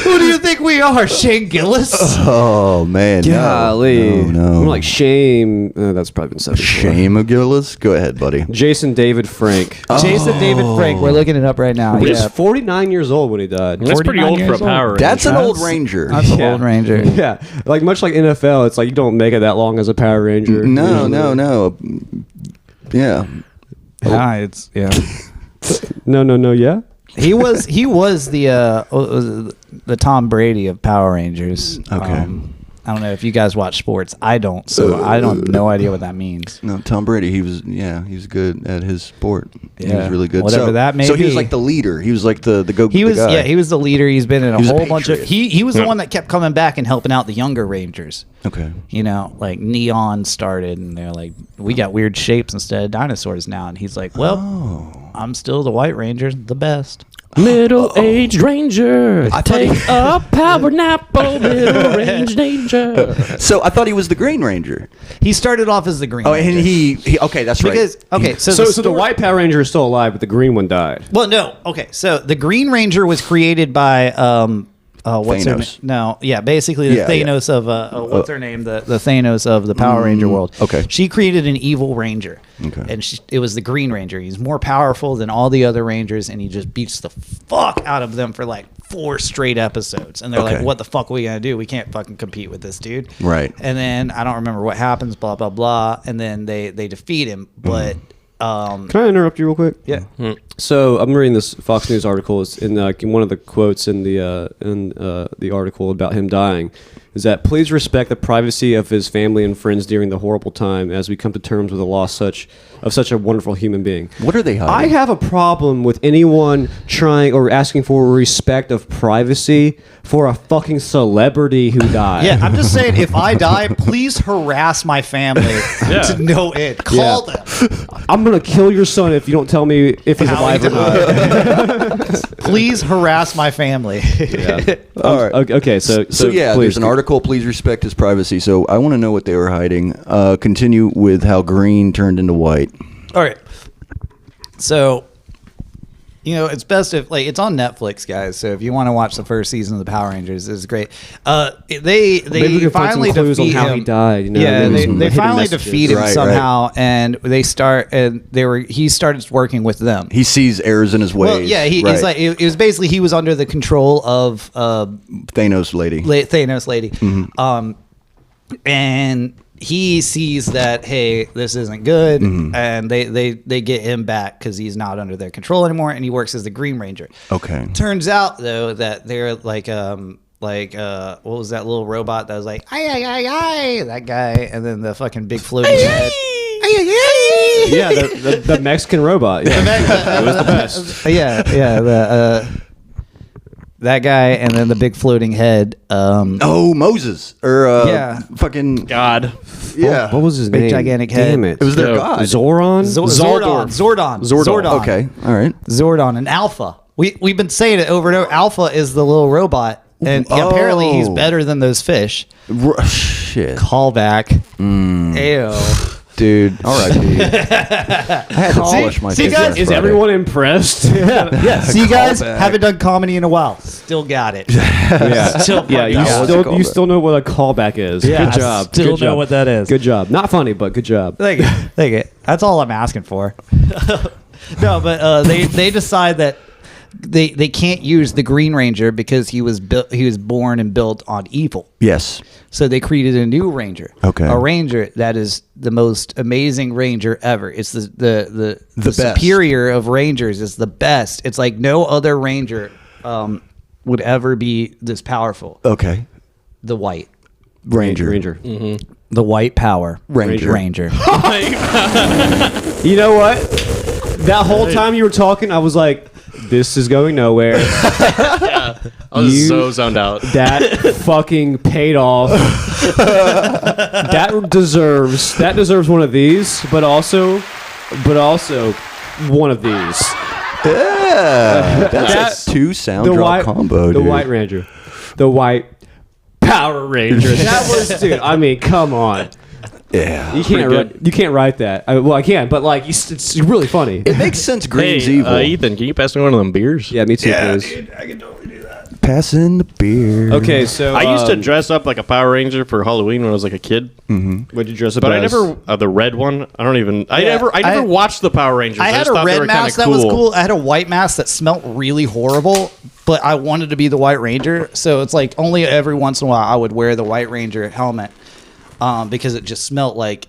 Who do you think we are, Shane Gillis? Oh man. Golly. No. More like shame. That's probably been said before. Shame of Gillis. Go ahead, buddy. Jason David Frank. Jason David Frank. We're looking it up right now. He was Yeah. 49 years old when he died. That's pretty 49 old for a years old. Power Ranger. That's an old Ranger. That's an old Ranger. Yeah, like much like NFL, it's like you don't make it that long as a Power Ranger. No. Yeah. Yeah, it's No. Yeah. He was the Tom Brady of Power Rangers. Okay. I don't know if you guys watch sports. I don't, so I don't have no idea what that means. No, Tom Brady. He was good at his sport. He was Yeah. really good. Whatever that may So he was be. like the leader. He was like the go. He was guy. he was the leader. He's been in a was a whole bunch of. patriot. He was the one that kept coming back and helping out the younger Rangers. Okay. You know, like Neon started, and they're like, we got weird shapes instead of dinosaurs now, and he's like, well, I'm still the White Ranger, the best. Middle-aged Ranger, take a power nap, oh, middle-aged Ranger. So I thought he was the Green Ranger. He started off as the Green Oh, Ranger. and he okay, that's because right. okay, so So the story- White Power Ranger is still alive, but the green one died. Well, no. Okay, so the Green Ranger was created by what's her name? Thanos. No, yeah, basically the Yeah, Thanos of what's her name? The Thanos of the Power Ranger world. okay. She created an evil Ranger. Okay. And it was the Green Ranger. He's more powerful than all the other Rangers, and he just beats the fuck out of them for like 4 straight episodes. And they're Okay. like, "What the fuck are we gonna do? We can't fucking compete with this dude." Right. And then I don't remember what happens. Blah blah blah. And then they defeat him, but. Mm-hmm. Can I interrupt you real quick? Yeah. So I'm reading this Fox News article. It's in one of the quotes in the article about him dying is that please respect the privacy of his family and friends during the horrible time as we come to terms with the loss of such a wonderful human being. What are they hiding? I have a problem with anyone trying or asking for respect of privacy for a fucking celebrity who died. Yeah, I'm just saying, if I die, please harass my family to no end. Call them. I'm gonna kill your son if you don't tell me if he's How he alive or not. Please harass my family. All right. Okay, so yeah, please. there's an article. Please respect his privacy. So I want to know what they were hiding. Continue with how green turned into white. All right. So, you know, it's best if it's on Netflix, guys. So if you want to watch the first season of the Power Rangers, it's great. They Maybe we can find some finally clues on defeat how him. he died. You know, Yeah, maybe some they hidden finally messages. defeat him Right, somehow, and he started working with them. He sees errors in his ways. Well, yeah, he's Right. like it was basically he was under the control of Thanos lady. Thanos lady. And he sees that, hey, this isn't good, and they get him back because he's not under their control anymore, and he works as the Green Ranger. Okay. Turns out though that they're like what was that little robot that was like ay, that guy, and then the fucking big floating head. Yeah, the Mexican robot. Yeah. It was the best. That guy, and then the big floating head. Oh, Moses or Yeah. fucking God. yeah. What was his Big name? gigantic head. Damn it. It was their No, god. Zoran? Zordon. Okay. All right. Zordon and Alpha. We've been saying it over and over. Alpha is the little robot, and apparently he's better than those fish. Shit, Callback. Ew. dude. All right, dude. I had to polish my see, face guys, last Is Friday. everyone impressed? Yeah. See, you guys Callback. haven't done comedy in a while. Still got it. Yeah, Still yeah. You fucking got it. still you still know what a callback is. Yeah, Good job. I still Good know job. what that is. Good job. Not funny, but good job. Thank you. That's all I'm asking for. No, but they decide that they can't use the Green Ranger because he was born and built on evil. Yes. So they created a new Ranger. Okay. A Ranger that is the most amazing Ranger ever. It's the best. superior of Rangers. It's the best. It's like no other Ranger would ever be this powerful. Okay. The White. Ranger. The White Power. Ranger. Ranger. You know what? That whole time you were talking, I was like, "This is going nowhere." I was so zoned out. That fucking paid off. That deserves one of these, but also one of these. Yeah. That's That- a 2 sound drop combo, the dude. White Ranger, the White Power Ranger. That was, dude. I mean, come on. Yeah. You can't write that. I can, but like, it's really funny. It makes sense. Green's Hey, evil. Ethan, can you pass me one of them beers? Yeah, me too, please. Passing the beer. Okay, so I used to dress up like a Power Ranger for Halloween when I was like a kid, What'd you dress up but I as? never the red one. I never I- watched the Power Rangers. I had just a thought they red were kinda mask that was cool. I had a white mask that smelled really horrible, but I wanted to be the White Ranger. So it's like only every once in a while I would wear the White Ranger helmet because it just smelled like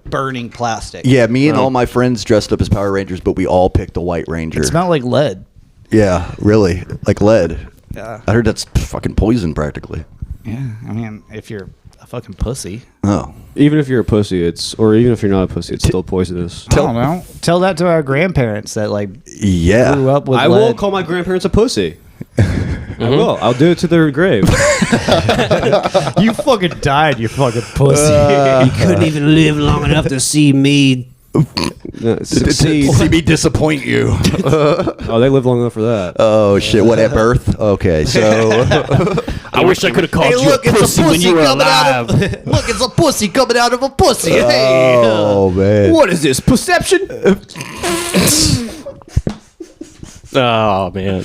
burning plastic. Yeah, me and all my friends dressed up as Power Rangers, but we all picked the White Ranger. It smelled like lead. Yeah, really, like lead. Yeah. I heard that's fucking poison practically. Yeah, I mean, if you're a fucking pussy. Oh, Even if you're a pussy, or even if you're not a pussy, it's still poisonous. I don't know. Tell that to our grandparents that like yeah. grew up with I lead. will call my grandparents a pussy. I will. I'll do it to their grave. You fucking died, you fucking pussy. You couldn't even live long enough to see me succeed. See me disappoint you. Oh, they lived long enough for that. Oh shit! What, at birth? Okay, so I wish I could have called Hey, you look, a it's pussy a when pussy you were coming out alive. of. Look, it's a pussy coming out of a pussy. Hey. oh man, What is this? Perception? Oh man.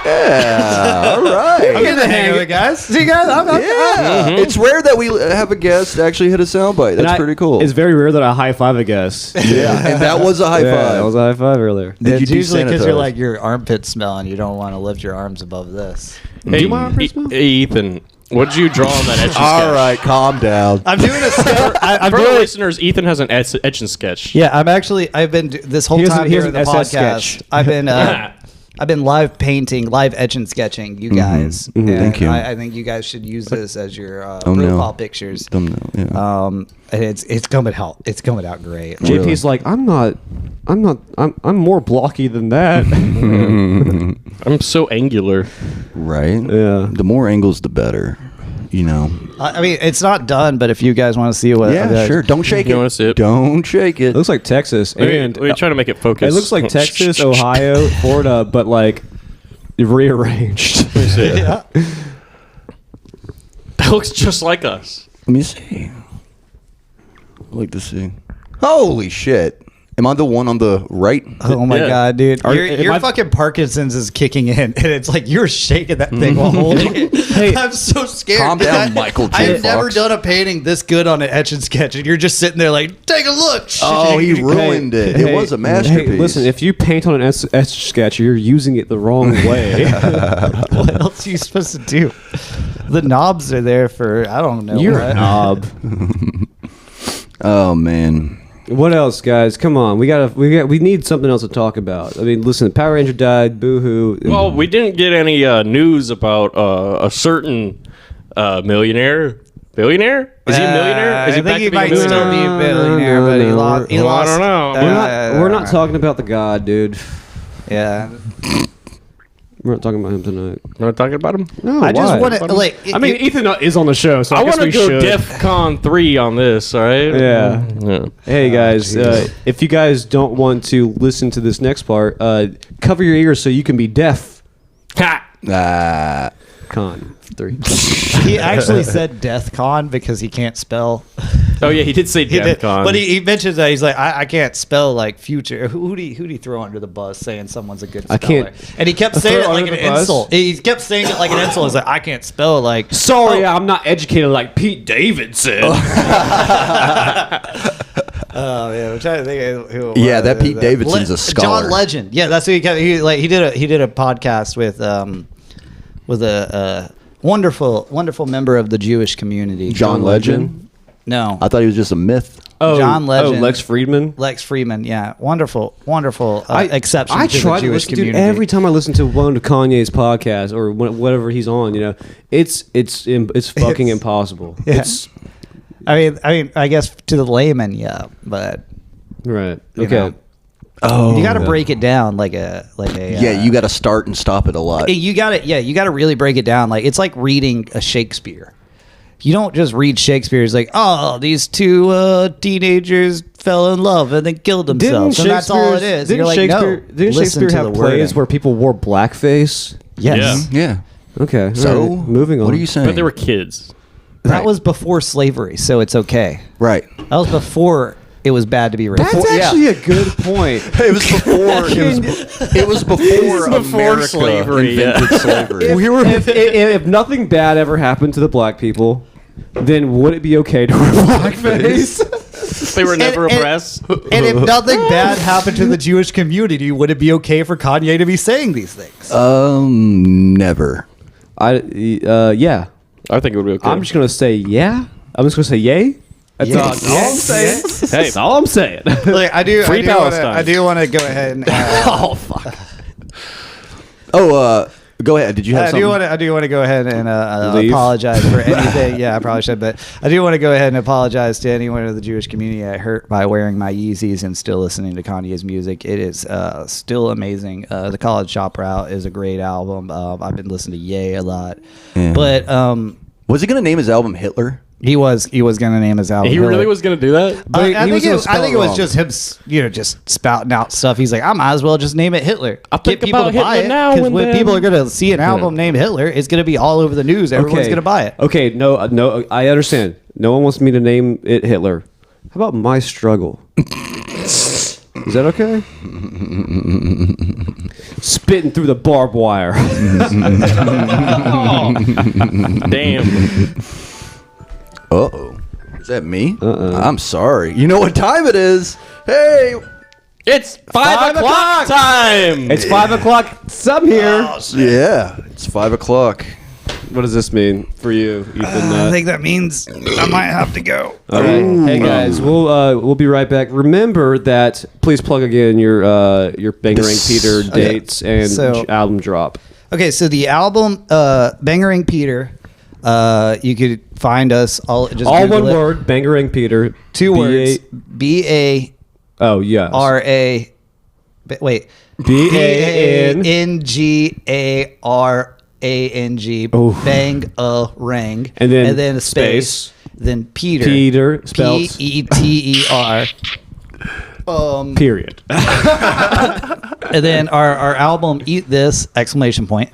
yeah, all right. I'm getting the hang of it, guys. See, guys, Yeah, it's rare that we have a guest actually hit a soundbite. That's pretty cool. It's very rare that I high five a guest. Yeah, and that was a high Yeah, five. that was a high five earlier. Did you It's usually because desanitize? you're like your armpit smell and you don't want to lift your arms above this. Hey, my arm first, Mo? hey, Ethan, what did you draw on that etch and sketch? All right, calm down. I'm doing a sketch. I'm For the doing. listeners, Ethan has an etch and sketch. Yeah, I've been this whole He has time he has during the an SS podcast. sketch. I've been live painting, live etch and sketching you guys. And Thank you. I think you guys should use this as your no. profile pictures. Thumbnail, yeah. And it's coming out. It's coming out great. JP's like, I'm more blocky than that. I'm so angular. Right? Yeah. The more angles, the better. You know. I mean, it's not done, but if you guys want to see what, Yeah, sure. Don't shake You it. wanna see it? Don't shake it. It looks like Texas, and We're trying to make it focus. it looks like Texas, Ohio, Florida, but like rearranged. Yeah. That looks just like us. Let me see. I'd like to see. Holy shit. Am I the one on the right? Oh my Yeah. god, dude! Are- Your am I- fucking Parkinson's is kicking in, and it's like you're shaking that thing while holding it. Hey, I'm so scared. calm down, Michael J. I've never Fox. done a painting this good on an etch and sketch, and you're just sitting there like, take a look. Oh, he ruined it. It was a masterpiece. Hey, listen, if you paint on an etch sketch, you're using it the wrong way. What else are you supposed to do? The knobs are there for I don't know. You're what. a knob. Oh man. What else, guys? Come on, we need something else to talk about. I mean, listen, Power Ranger died. Boo-hoo. Well, we didn't get any news about a certain billionaire. Is he a millionaire? Is he I think he back might to being a still millionaire? be a billionaire, but he lost. He Well, I lost. don't know. We're not talking about the god, dude. Yeah. We're not talking about him tonight. We're not talking about him. No, I just why? want to like. I mean, Ethan Nutt is on the show, so I, I guess want to we go should. DEF 3 on this, all right? Yeah. Hey guys, if you guys don't want to listen to this next part, cover your ears so you can be deaf. Ha! Con 3. he actually said Death Con because he can't spell. Oh yeah, he did say He did, DEFCON. but he mentions that he's like, I can't spell like future. Who'd he throw under the bus saying someone's a good speller? I can't- And he kept saying it Throw like under an the bus? insult. He kept saying it like an insult. He's like, I can't spell like. Sorry, I'm not educated like Pete Davidson. Oh yeah, I'm trying to think of who. it Yeah, was. that Pete Davidson's a scholar. John Legend. Yeah, that's who he kept. He did a podcast with a wonderful member of the Jewish community. John Legend? No. I thought he was just a myth. John Legend. Oh, Lex Friedman. Lex Friedman, yeah, wonderful exception I to try the to Jewish listen, community. dude, every time I listen to one of Kanye's podcasts or whatever he's on, you know, it's fucking impossible. Yeah. It's I mean, I guess to the layman, yeah, but right. You Okay. know. Oh, you got to break it down like a. Yeah, you got to start and stop it a lot. You got to you got to really break it down. Like it's like reading a Shakespeare. You don't just read Shakespeare. It's like, oh, these two teenagers fell in love and then killed themselves, and that's all it is. Didn't You're like, Shakespeare, no, didn't listen Shakespeare to have the plays wording. where people wore blackface? Yes. Yeah. Okay. all So, right, moving on. what are you saying? But they were kids. That Right. was before slavery, so it's okay. Right. That was before it was bad to be racist. That's actually a good point. It was before. it was before America slavery, invented slavery. if nothing bad ever happened to the black people, then would it be okay to wear blackface? They were never oppressed. And if nothing bad happened to the Jewish community, would it be okay for Kanye to be saying these things? Never. Yeah. I think it would be okay. I'm just gonna say yeah. I'm just gonna say yay. That's all I'm saying. Yes. Hey, that's all I'm saying. Like, I do Palestine. I do want to go ahead and Oh fuck. Go ahead. Did you have something? I do want to go ahead and Leave? apologize for anything. Yeah, I probably should, but I do want to go ahead and apologize to anyone of the Jewish community I hurt by wearing my Yeezys and still listening to Kanye's music. It is still amazing. The College Shop Route is a great album. I've been listening to Ye a lot, but Was he going to name his album Hitler? he was going to name his album. He Hitler. really was going to do that? I he was think gonna spell it it was wrong. just him, just spouting out stuff. He's like, I might as well just name it Hitler. I'll Get think people to about buy Hitler it. now Because and when then. people are going to see an album named Hitler, it's going to be all over the news. Everyone's going to buy it. Okay, no, I understand. No one wants me to name it Hitler. How about My Struggle? Is that okay? Spitting through the barbed wire. Damn. Uh-oh. Is that me? I'm sorry. You know what time it is? Hey! It's 5 o'clock time. It's 5 o'clock. Some here. Yeah, it's 5 o'clock. What does this mean for you, Ethan Nutt? I think that means I might have to go. All right. Hey guys, we'll be right back. Remember that. Please plug again your Bangarang Peter dates and So- album drop. Okay, so the album Bangarang Peter, you could find us all just All Google one it. word. Bangarang Peter. Two words. Oh yes. B-A-R-A. Wait. B-A-N-G-A-R-A-N-G. Oh. Bangarang. And then a space. space. Then Peter. Peter spelled P-E-T-E-R. period. And then our album Eat This! Exclamation point.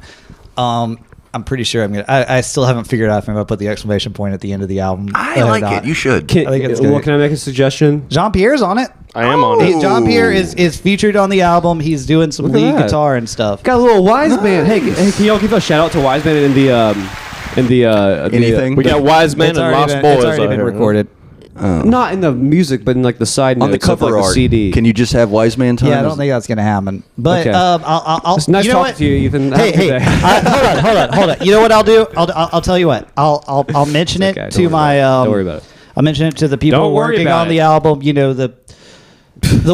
I'm pretty sure I still haven't figured out if I'm gonna put the exclamation point at the end of the album. I or like not. it. You should. I think it's good. Can I make a suggestion? Jean Pierre's on it. I am on it. Jean Pierre is featured on the album. He's doing some Look at lead that. guitar and stuff. Got a little Wise Man. Hey, can y'all give a shout out to Wise Man in the Anything? We got Wise Men It's and already Lost been, Boys. it's already out been here. recorded. not in the music, but in like the side On the notes of, cover like, art, the CD. can you just have Wise Man time? Yeah, I don't think that's gonna happen. But Okay. I'll It's nice you know talking what? to you, Ethan. Have Hey, a good hey, day. hold on. You know what I'll do? I'll tell you what. I'll mention it Okay, don't to worry my. about it. Don't worry about it. I'll mention it to the people Don't worry working about on it. the album. You know the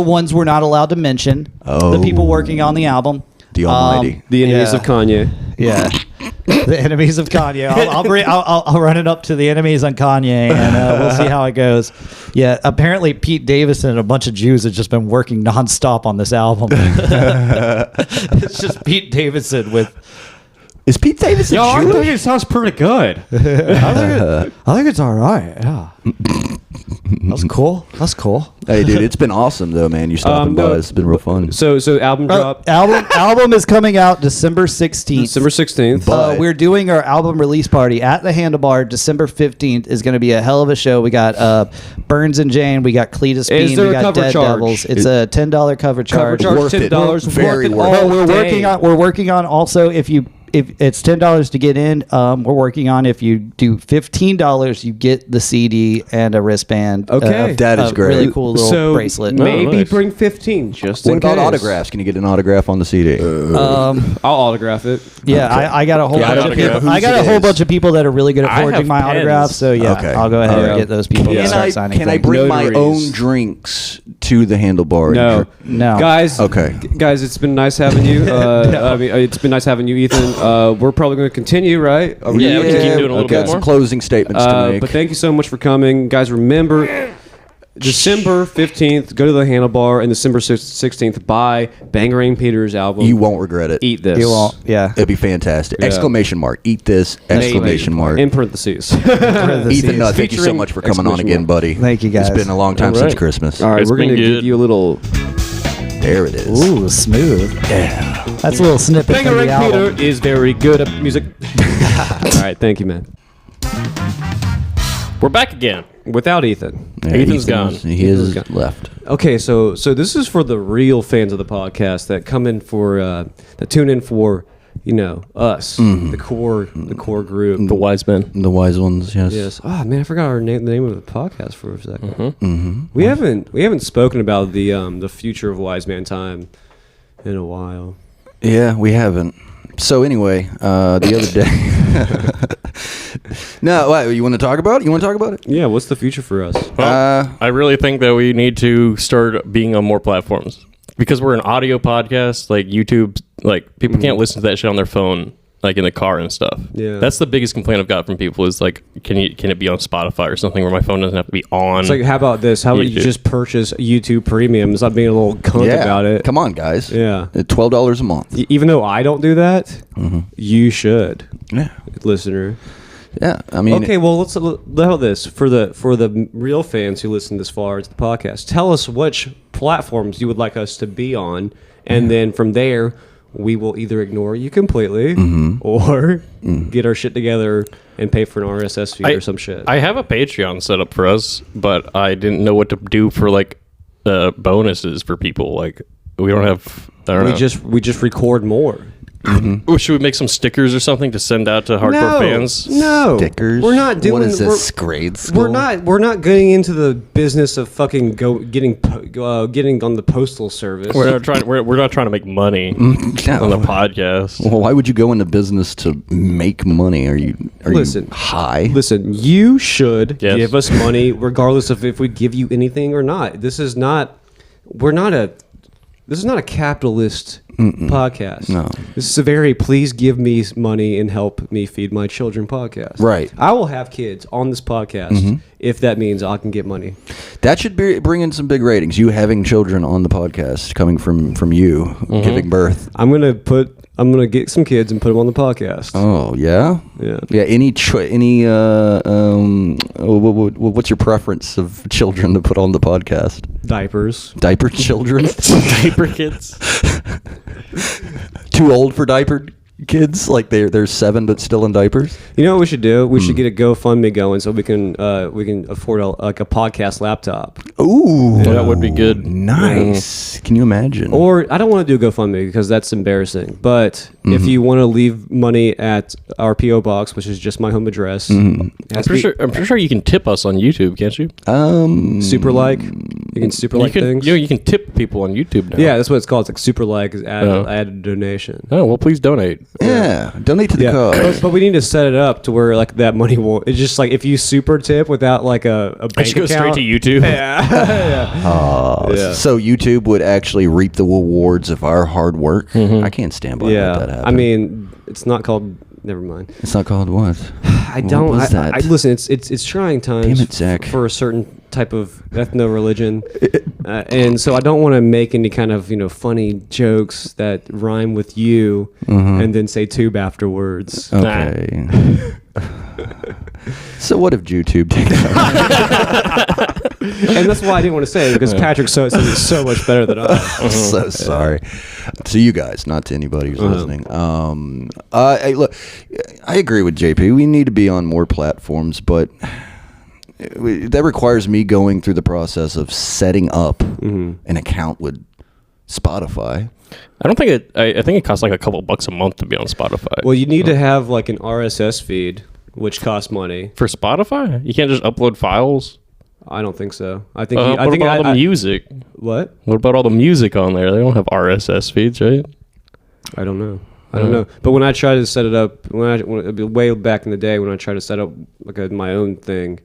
ones we're not allowed to mention. Oh. The people working on the album. The Almighty. The enemies Yeah. of Kanye. Yeah. The enemies of Kanye. I'll run it up to the enemies on Kanye, and we'll see how it goes. Yeah, apparently Pete Davidson and a bunch of Jews have just been working nonstop on this album. It's just Pete Davidson with. Is Pete Davidson Yo, I Jewish? think it sounds pretty good. I think it's all right. Yeah. That's cool. That's cool. Hey, dude, it's been awesome though, man. You stopping by. no, It's been real fun. So album drop Album is coming out December 16th. December 16th. But- We're doing our album release party at the Handlebar. December 15th is going to be a hell of a show. We got Burns and Jane. We got Cletus Is Bean. there We a got cover Dead charge? Devils. It's a $10 cover charge. charge Worth it. $10. Very worth all it. But day. we're working on also if it's $10 to get in. We're working on if you do $15, you get the CD and a wristband. Okay. That is a great. Really cool little So bracelet. maybe nice. bring 15 just What in about case. autographs? Can you get an autograph on the CD? I'll autograph it. Yeah, I got a whole Yeah, bunch I of don't know people. I got a whose it whole is. bunch of people that are really good I at forging have my pens. autographs. So yeah, Okay. I'll go ahead and Yeah. get those people to Can start I signing. can I things. bring my Notaries. own drinks to the Handlebar? No, No. guys. Okay. Guys, it's been nice having you. I mean, it's been nice having you, Ethan. We're probably going to continue, right? Are Yeah, we can keep doing a little okay. bit more. Some closing statements to make. But thank you so much for coming, guys. Remember, December 15th, go to the Handlebar, and December 16th, buy Bangarang Peter's album. You won't regret it. Eat this. You won't. Yeah. It'd be fantastic. Yeah. Exclamation mark. Eat this. Exclamation mark. In parentheses. Ethan Nutt, thank you so Featuring much for coming on exclamation again, mark. buddy. Thank you, guys. It's been a long time All since right. Christmas. All right, It's we're going to been give good. you a little. There it is. Ooh, smooth. Yeah. That's a little snippet from the Bangarang album. Peter is very good at music. All right, thank you, man. We're back again. Without Ethan. Yeah, Ethan's gone. He is left. Okay, so this is for the real fans of the podcast that come in for that tune in for us, the core group, The wise men. The wise ones, yes. Yes. Oh man, I forgot the name of the podcast for a second. We haven't spoken about the future of Wise Man Time in a while. Yeah, we haven't. So anyway, the other day. No, what, you want to talk about it? Yeah. What's the future for us? Well, I really think that we need to start being on more platforms because we're an audio podcast. Like YouTube, like people can't listen to that shit on their phone, like in the car and stuff. Yeah. That's the biggest complaint I've got from people is like, can it be on Spotify or something where my phone doesn't have to be on? It's like, how about this? How about you YouTube. just purchase YouTube Premium? Stop being a little cunt about it. Come on, guys. Yeah. $12 a month. Even though I don't do that, you should, Yeah. listener. Yeah. I mean, Okay, well, let's level this for the real fans who listen this far into the podcast. Tell us which platforms you would like us to be on, and then from there, we will either ignore you completely or get our shit together and pay for an RSS feed or some shit. I have a Patreon set up for us, but I didn't know what to do for like bonuses for people. Like we don't have. I don't know. We just record more. Or should we make some stickers or something to send out to hardcore fans? No, stickers. We're not doing. What is this, grade school? We're not getting into the business of fucking getting on the postal service. We're not trying to make money No. on the podcast. Well, why would you go into business to make money? Are you high? Listen, you should Yes. give us money regardless of if we give you anything or not. This is not a capitalist podcast. No. This is a very please give me money and help me feed my children podcast. Right. I will have kids on this podcast if that means I can get money. That should bring in some big ratings. You having children on the podcast coming from you giving birth. I'm gonna get some kids and put them on the podcast. Oh yeah, Yeah. What's your preference of children to put on the podcast? Diapers. Diaper children? Diaper kids. Too old for diapered kids? Like they're 7 but still in diapers? You know what we should do? We should get a GoFundMe going so we can afford a podcast laptop. Ooh, That would be good. Nice. Can you imagine? Or I don't want to do a GoFundMe because that's embarrassing. But if you want to leave money at our PO box, which is just my home address, I'm pretty sure you can tip us on YouTube, can't you? super like you can super like things. You can tip people on YouTube now. Yeah, that's what it's called. It's like super like is add a donation. Oh well, please donate. yeah, donate to the cause. But we need to set it up to where like that money will. It's just like if you super tip without like a bank I should go account. straight to YouTube. Yeah. So YouTube would actually reap the rewards of our hard work. I can't stand by let that happen. I mean, it's not called. Never mind. It's not called what? I don't. What was that? I listen. It's trying times. Damn it, Zach. For a certain type of ethno religion, and so I don't want to make any kind of funny jokes that rhyme with you, and then say tube afterwards. Okay. So what if YouTube takes over? And that's why I didn't want to say it because Patrick says it so much better than I. I'm so sorry. To you guys, not to anybody who's listening. Look, I agree with JP. We need to be on more platforms, but that requires me going through the process of setting up an account with Spotify. I don't think it. I think it costs like a couple bucks a month to be on Spotify. Well, you need to have like an RSS feed, which costs money. For Spotify, you can't just upload files. I don't think so. I think. What about all the music? What? What about all the music on there? They don't have RSS feeds, right? I don't know. I don't know. But when I tried to set it up, way back in the day when I tried to set up like my own thing,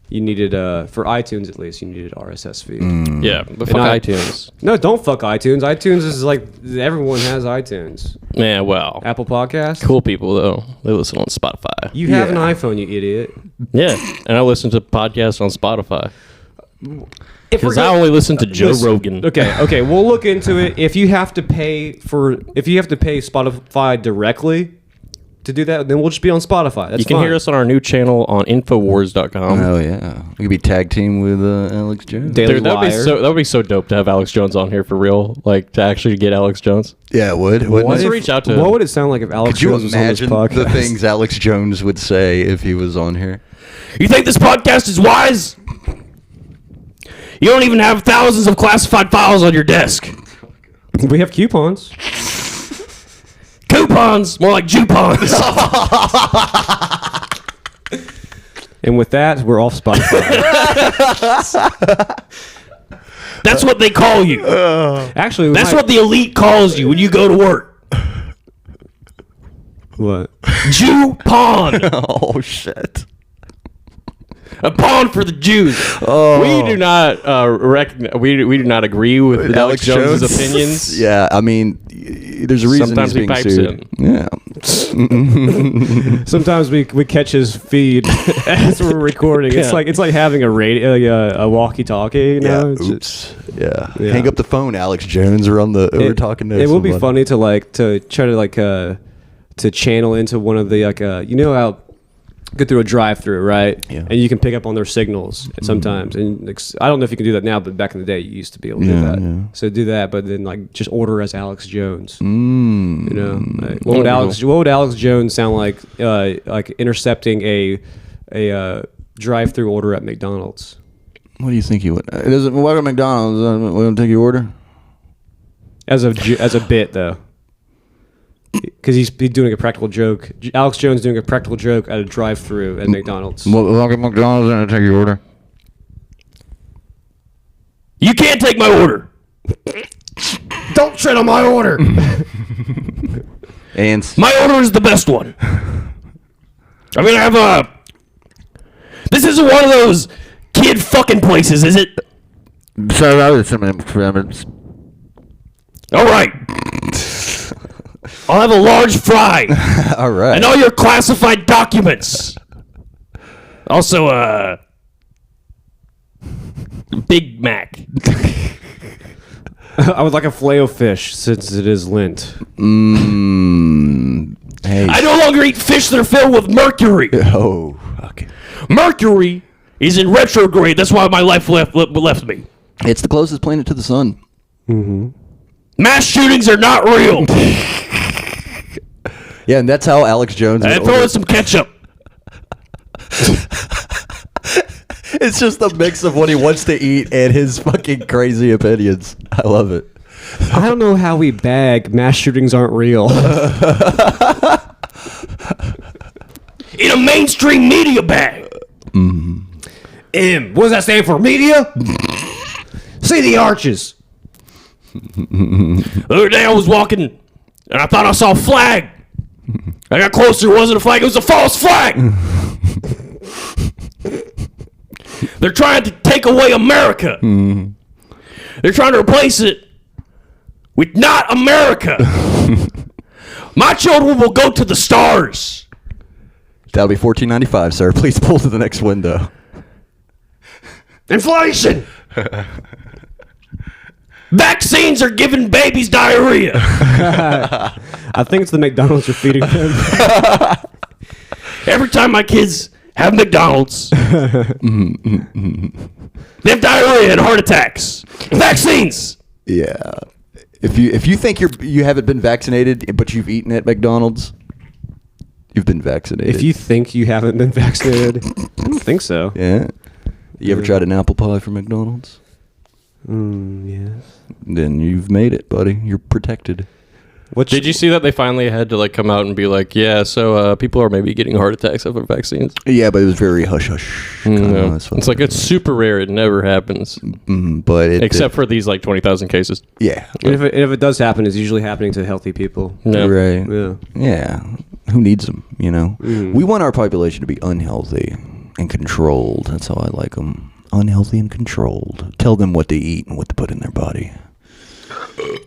you needed for iTunes at least, you needed RSS feed. Yeah, but fuck iTunes. No, don't fuck iTunes. iTunes is like everyone has iTunes. Yeah, well, Apple Podcasts. cool people though. They listen on Spotify. You have an iPhone, you idiot. Yeah, and I listen to podcasts on Spotify If we're because I gonna- only listen to Joe Listen, Rogan. Okay, we'll look into it. If you have to pay Spotify directly to do that, then we'll just be on Spotify. That's You can fine. hear us on our new channel on Infowars.com. Oh yeah, we could be tag team with Alex Jones. Daily Dude, that Wire. would be so dope to have Alex Jones on here for real. Like to actually get Alex Jones. Yeah, it would. Let's reach out to him. What would it sound like if Alex Could you Jones was on this imagine podcast? the things Alex Jones would say if he was on here? You think this podcast is wise? You don't even have thousands of classified files on your desk. We have coupons. Coupons. coupons, more like Jupons. And with that, we're off Spotify. That's what they call you. Actually, That's what the elite calls you when you go to work. What? Jew-pon. Oh shit. A pawn for the Jews. We do not recognize. We do not agree with Alex Jones' opinions. Yeah, I mean, there's a reason Sometimes he's he being pipes sued. in. Yeah. Sometimes we catch his feed as we're recording. It's like having a radio, a walkie-talkie. You know? Yeah. It's Oops. Yeah. Yeah. Hang up the phone, Alex Jones. We're on the. We're talking to. It will be somebody. funny to try to to channel into one of the you know how go through a drive-through, right? Yeah. And you can pick up on their signals sometimes. And I don't know if you can do that now, but back in the day, you used to be able to do that. Yeah. So do that, but then just order as Alex Jones. You Mm. know, what would Alex Jones sound like intercepting a drive-through order at McDonald's? What do you think he would? It doesn't. Welcome to McDonald's. We're gonna take your order. As a bit though. Because he's doing a practical joke. Alex Jones doing a practical joke at a drive-through at McDonald's. Welcome to McDonald's. I'm gonna take your order. You can't take my order. Don't tread on my order. And My order is the best one. I'm gonna have a. This isn't one of those kid fucking places, is it? sorry, I was some experiments. All right. I'll have a large fry All right. and all your classified documents. Also, Big Mac. I would like a Filet-O-Fish since it is Lent. Hey. I no longer eat fish that are filled with mercury. Oh. Okay. Mercury is in retrograde. That's why my life left me. It's the closest planet to the sun. Mass shootings are not real. Yeah, and that's how Alex Jones. And throw in some ketchup. It's just a mix of what he wants to eat and his fucking crazy opinions. I love it. I don't know how we bag mass shootings aren't real. In a mainstream media bag. M. What does that stand for? Media? See the arches. The other day I was walking and I thought I saw a flag. I got closer, it wasn't a flag, it was a false flag. They're trying to take away America. They're trying to replace it with not America. My children will go to the stars. That'll be $14.95, sir. Please pull to the next window. Inflation. Vaccines are giving babies diarrhea. I think it's the McDonald's you're feeding them. Every time my kids have McDonald's, they have diarrhea and heart attacks. Vaccines. Yeah. If you think you haven't been vaccinated, but you've eaten at McDonald's, you've been vaccinated. If you think you haven't been vaccinated, I don't think so. Yeah. You ever tried an apple pie from McDonald's? Yes. Then you've made it, buddy. You're protected. Did you see that they finally had to come out and be like, yeah, so people are maybe getting heart attacks over vaccines? Yeah, but it was very hush hush. No. It's like it's super rare. It never happens. But Except for these 20,000 cases. Yeah. And if it does happen, it's usually happening to healthy people. No. Right. Yeah. Yeah. Who needs them, you know? We want our population to be unhealthy and controlled. That's how I like them. Unhealthy and controlled. Tell them what to eat and what to put in their body.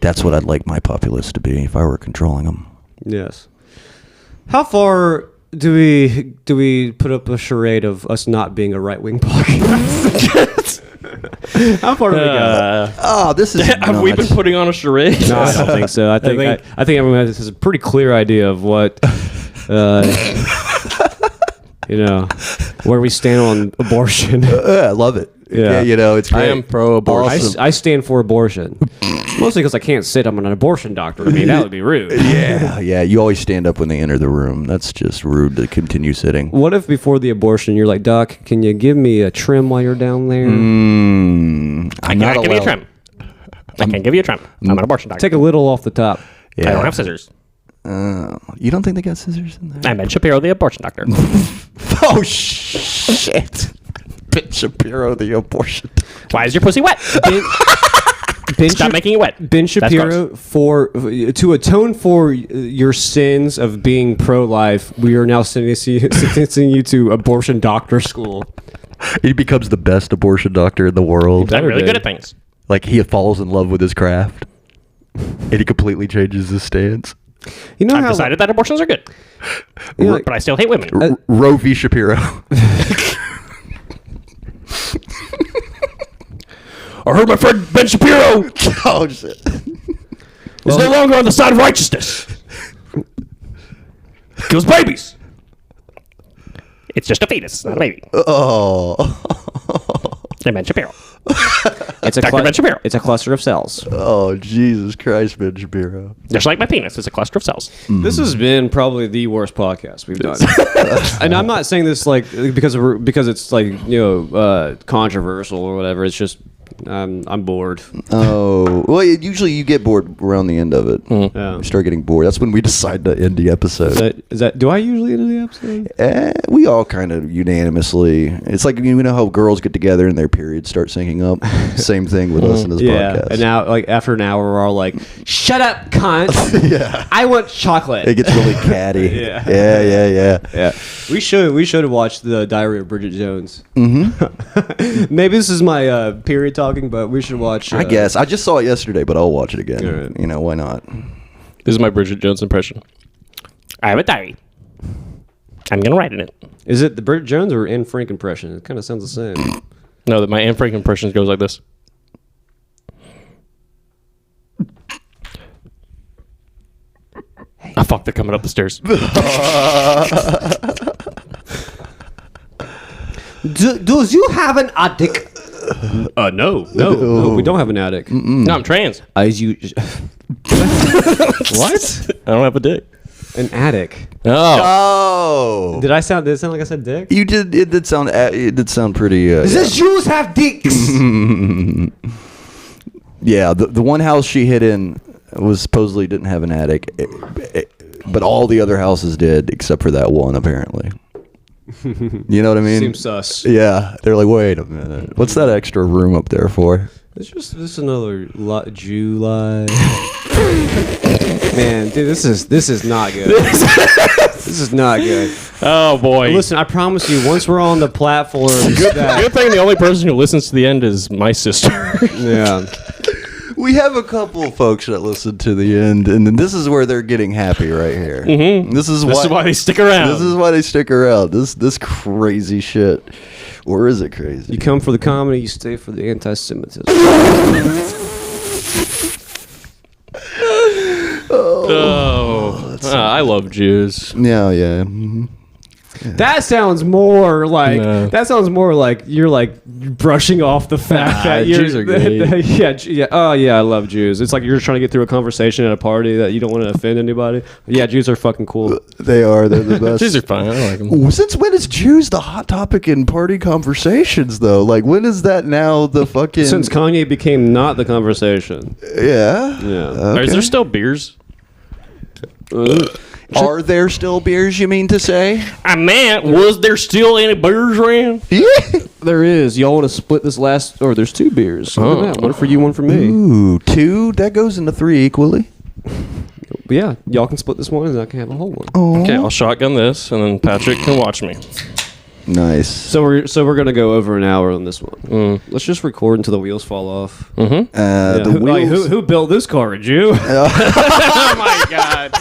That's what I'd like my populace to be if I were controlling them. Yes. How far do we put up a charade of us not being a right wing podcast? How far do we go? Oh, this is Have we been putting on a charade? No, I don't think so. I think everyone has a pretty clear idea of what, where we stand on abortion. I love it. Yeah. It's great. I am pro-abortion. Awesome. I stand for abortion. Mostly because I can't sit. I'm an abortion doctor. I mean, that would be rude. Yeah. You always stand up when they enter the room. That's just rude to continue sitting. What if before the abortion you're like, Doc, can you give me a trim while you're down there? I can't give you a trim. I can't give you a trim. I'm an abortion doctor. Take a little off the top. I don't have scissors. You don't think they got scissors in there? I'm Ben Shapiro, the abortion doctor. Oh, shit. Ben Shapiro, the abortion. Why is your pussy wet? Stop making it wet. Ben Shapiro, to atone for your sins of being pro-life, we are now sentencing you to abortion doctor school. He becomes the best abortion doctor in the world. I'm really good at things. Like, he falls in love with his craft. And he completely changes his stance. You know I've how decided that abortions are good. You know, But I still hate women. Roe v. Shapiro. I heard my friend Ben Shapiro Oh, shit. is no longer on the side of righteousness. Kills babies. It's just a fetus, not a baby. Oh. And Ben Shapiro. it's a Dr. Ben Shapiro. It's a cluster of cells. Oh, Jesus Christ, Ben Shapiro. Just like my penis, it's a cluster of cells. This has been probably the worst podcast we've done, and I'm not saying this like because it's like controversial or whatever. It's just I'm bored. Oh, well, usually you get bored around the end of it. Yeah. You start getting bored. That's when we decide to end the episode. Is that? Do I usually end the episode? We all kind of unanimously. It's like, you know how girls get together and their periods start syncing up? Same thing with us in this podcast. And now, like after an hour, we're all like, "Shut up, cunt! Yeah. I want chocolate." It gets really catty. Yeah. Yeah. We should have watched the Diary of Bridget Jones. Mm-hmm. Maybe this is my period talking, but we should watch. I guess. I just saw it yesterday, but I'll watch it again. Right. You know, why not? This is my Bridget Jones impression. I have a diary. I'm going to write in it. Is it the Bridget Jones or Anne Frank impression? It kind of sounds the same. No, my Anne Frank impression goes like this. Oh, fuck, they're coming up the stairs. Does you have an attic? No, we don't have an attic. No, I'm trans. As you, what? I don't have a dick. An attic? Oh. Did it sound like I said dick? You did. It did sound pretty. Does Jews have dicks? Yeah, the one house she hid in was supposedly didn't have an attic, but all the other houses did except for that one, apparently. You know what I mean? Seems sus. Yeah, they're like, wait a minute, what's that extra room up there for? It's just another Jew lie. Man, dude, this is not good. This is not good. Oh, boy. Listen, I promise you, once we're on the platform, Good thing the only person who listens to the end is my sister. yeah. We have a couple folks that listen to the end, and then this is where they're getting happy right here. Mm-hmm. This is why they stick around. This is why they stick around. This crazy shit. Or is it crazy? You come for the comedy, you stay for the anti-Semitism. I love Jews. Yeah. Mm-hmm. That sounds more like you're like brushing off the fact that Jews are great. yeah. Oh yeah, I love Jews. It's like you're trying to get through a conversation at a party that you don't want to offend anybody. Yeah, Jews are fucking cool. They are. They're the best. Jews are fine. I like them. Since when is Jews the hot topic in party conversations, though? Like, when is that now the fucking... Since Kanye became not the conversation. Yeah. Yeah. Okay. Is there still beers? Are there still beers, you mean to say? I meant, was there still any beers around? Yeah. There is. Y'all want to split this last... Or there's 2 beers. Look at that. One for you, one for me. Ooh, 2? That goes into 3 equally. But yeah, y'all can split this one and I can have a whole one. Okay, I'll shotgun this, and then Patrick can watch me. Nice. So we're gonna go over an hour on this one. Let's just record until the wheels fall off. Mm-hmm. Yeah. The wheels... Who built this car? A Jew? Oh, my God.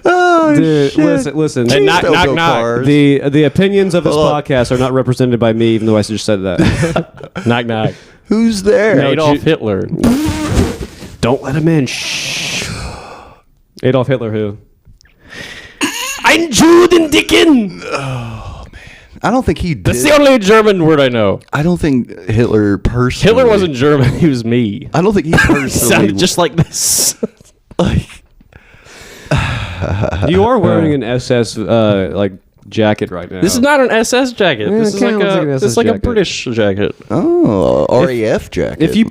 Oh, Dude, shit. listen. Hey, knock, Don't knock, go knock. cars. The opinions of this podcast are not represented by me, even though I just said that. Knock, knock. Who's there? Adolf Hitler. Don't let him in. Shh. Adolf Hitler, who? Ein Judendicken. I don't think he did. That's the only German word I know. I don't think Hitler personally... Hitler wasn't German. He was me. I don't think he personally... He sounded just like this. like... You are wearing an SS jacket right now. This is not an SS jacket. Yeah, This is kinda like looks like an a SS this is like a jacket. British jacket. Oh, RAF jacket. If you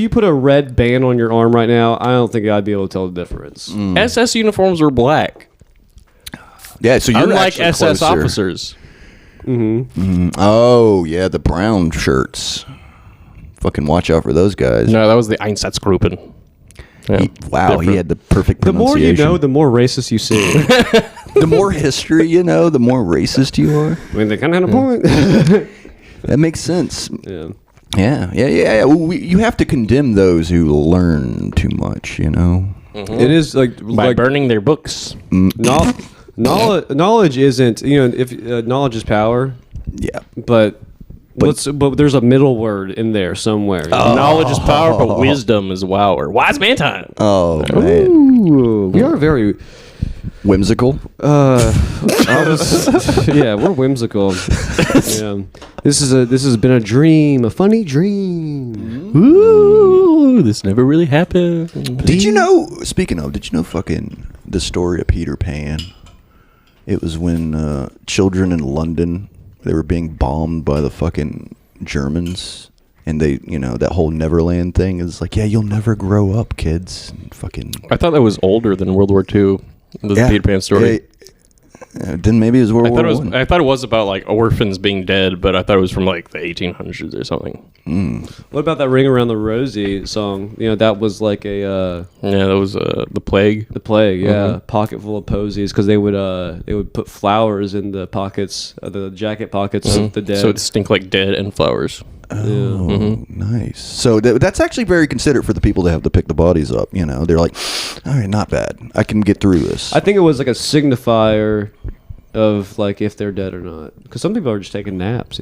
put a red band on your arm right now, I don't think I'd be able to tell the difference. SS uniforms were black, yeah, so you're unlike actually SS closer. officers. Oh, yeah, the brown shirts. Fucking watch out for those guys. No, that was the Einsatzgruppen. Yeah. He had the perfect The more you pronunciation. know, the more racist you see. The more history you know, the more racist you are. I mean, they kind of had a point. That makes sense. Yeah. Yeah. Well, you have to condemn those who learn too much, you know? It is like By burning their books. knowledge isn't, if knowledge is power, Yeah. but there's a middle word in there somewhere. Knowledge is power, but wisdom is wow. Or wise man time. Oh, man. Ooh, we are very Whimsical. we're whimsical. Yeah. This has been a dream, a funny dream. Ooh, this never really happened. Did you know fucking the story of Peter Pan? It was when children in London, they were being bombed by the fucking Germans. And they, that whole Neverland thing is like, yeah, you'll never grow up, kids. And fucking. I thought that was older than World War II. The Peter Pan story. Then maybe it was World War I. I thought it was about like orphans being dead, but I thought it was from like the 1800s or something. What about that "Ring Around the Rosie" song? That was like a Yeah, that was the plague. the plague. Yeah, pocket full of posies because they would put flowers in the pockets, the jacket pockets of the dead. So it stink like dead and flowers. Oh, nice. So that's actually very considerate for the people that have to pick the bodies up. They're like, all right, not bad. I can get through this. I think it was like a signifier of like if they're dead or not. Because some people are just taking naps.